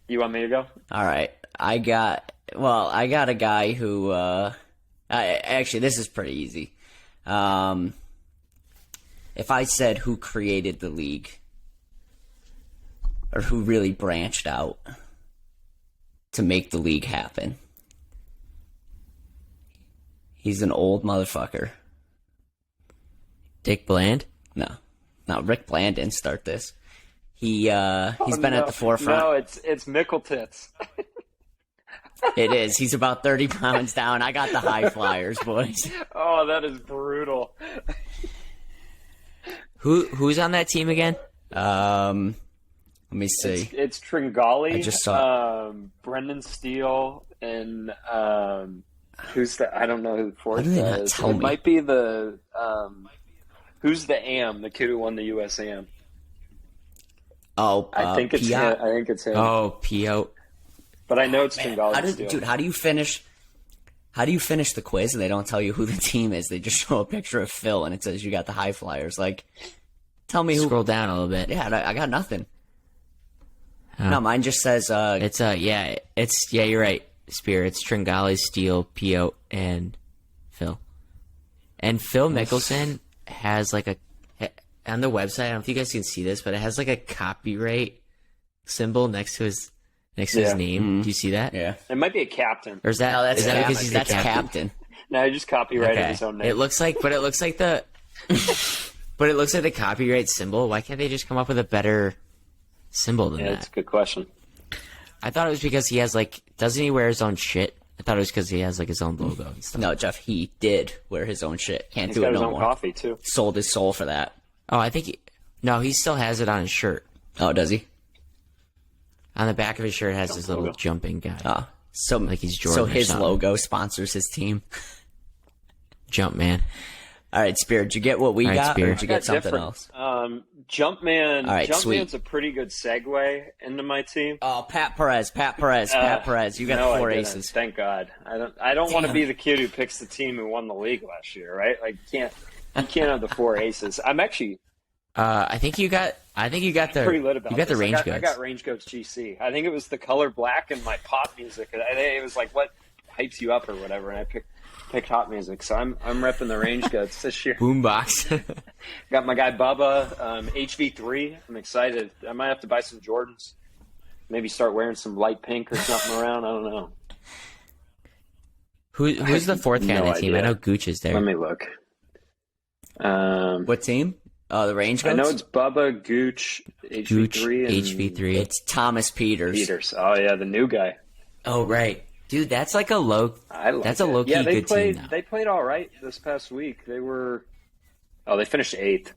Speaker 3: You want me to go?
Speaker 2: All right, I got a guy who. Actually, this is pretty easy. If I said who created the league, or who really branched out to make the league happen, he's an old motherfucker.
Speaker 1: Dick Bland?
Speaker 2: No, Rick Bland didn't start this. He's been at the forefront.
Speaker 3: No, it's Mickle Tits.
Speaker 2: It is. He's about 30 pounds down. I got the high flyers, boys.
Speaker 3: Oh, that is brutal.
Speaker 1: Who's on that team again?
Speaker 2: Let me see.
Speaker 3: It's Tringali.
Speaker 2: I just saw
Speaker 3: Brendan Steele and who's the? I don't know who the fourth
Speaker 2: Why do they not
Speaker 3: is.
Speaker 2: tell
Speaker 3: It
Speaker 2: me?
Speaker 3: might be the who's the AM, the kid who won the US AM.
Speaker 2: Oh,
Speaker 3: I think it's him.
Speaker 2: Piat.
Speaker 3: I think it's him.
Speaker 1: Oh, P.O.
Speaker 3: But I know it's Tringali. Steele.
Speaker 2: How do you finish the quiz and they don't tell you who the team is? They just show a picture of Phil and it says you got the high flyers. Like, tell me who.
Speaker 1: Scroll down a little bit.
Speaker 2: Yeah, I got nothing.
Speaker 1: Oh.
Speaker 2: No, mine just says.
Speaker 1: You're right. Spear. It's Tringali, Steele, P.O. and Phil. And Phil Mickelson has like on the website. I don't know if you guys can see this, but it has like a copyright symbol next to his name. Mm-hmm. Do you see that?
Speaker 2: Yeah.
Speaker 3: It might be a captain.
Speaker 1: Or is that,
Speaker 2: No, that's
Speaker 1: because he's
Speaker 2: that's
Speaker 1: the
Speaker 2: captain.
Speaker 3: No, he just copyrighted his own name.
Speaker 1: It looks like the copyright symbol. Why can't they just come up with a better symbol than that?
Speaker 3: That's a good question.
Speaker 1: I thought it was because he has like, doesn't he wear his own shit? I thought it was because he has like his own logo and stuff.
Speaker 2: No, Jeff, he did wear his own shit. Can't do it no more.
Speaker 3: He's got his own coffee too.
Speaker 2: Sold his soul for that.
Speaker 1: Oh, I think he still has it on his shirt.
Speaker 2: Oh, does he?
Speaker 1: On the back of his shirt has his little jumping guy.
Speaker 2: So
Speaker 1: like he's Jordan.
Speaker 2: So
Speaker 1: or
Speaker 2: his
Speaker 1: something.
Speaker 2: logo sponsors his team.
Speaker 1: Jump man.
Speaker 2: All right, Spear, did you get what we got, or did you get something else?
Speaker 3: Jumpman.
Speaker 2: All right,
Speaker 3: Jumpman's a pretty good segue into my team.
Speaker 2: Oh, Pat Perez. You got 4 aces.
Speaker 3: Thank God. I don't want to be the kid who picks the team who won the league last year, right? Like you can't have the 4 aces. I'm actually.
Speaker 1: I think you got the.
Speaker 3: Pretty lit about
Speaker 1: you got
Speaker 3: this.
Speaker 1: the range goods.
Speaker 3: I got range goods GC. I think it was the color black and my pop music. I think it was like what hypes you up or whatever, and I picked hot music. So I'm repping the range goods this year.
Speaker 1: Boombox.
Speaker 3: Got my guy Bubba, HV3. I'm excited. I might have to buy some Jordans. Maybe start wearing some light pink or something around. I don't know.
Speaker 1: Who's the fourth guy on the team? I know Gooch is there.
Speaker 3: Let me look.
Speaker 2: What team? Oh, the range goods?
Speaker 3: I know it's Bubba, Gooch, HV3.
Speaker 1: HV3.
Speaker 2: It's Thomas Peters.
Speaker 3: Oh, yeah, the new guy.
Speaker 1: Oh, right. Dude, that's like a low. That's a low key good team. Now.
Speaker 3: They played all right this past week. They finished 8th.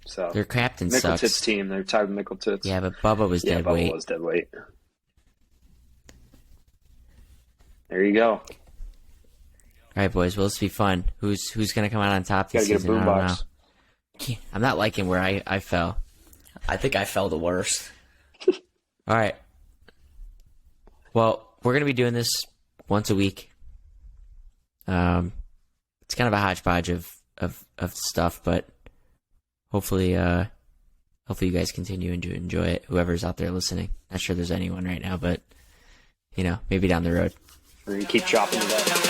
Speaker 3: So
Speaker 1: their captain
Speaker 3: Mickeltit's
Speaker 1: sucks.
Speaker 3: team. They're tied with Mickeltit's.
Speaker 1: Yeah, but Bubba was dead weight.
Speaker 3: Bubba was dead weight. There you go.
Speaker 1: All right, boys. Well, this will be fun. Who's gonna come out on top this
Speaker 3: Gotta
Speaker 1: season?
Speaker 3: get a
Speaker 1: I don't know.
Speaker 3: boombox.
Speaker 1: I'm not liking where I fell.
Speaker 2: I think I fell the worst.
Speaker 1: All right. Well, we're going to be doing this once a week. It's kind of a hodgepodge of stuff, but hopefully you guys continue to enjoy it. Whoever's out there listening. Not sure there's anyone right now, but maybe down the road.
Speaker 3: We're going to keep chopping it up.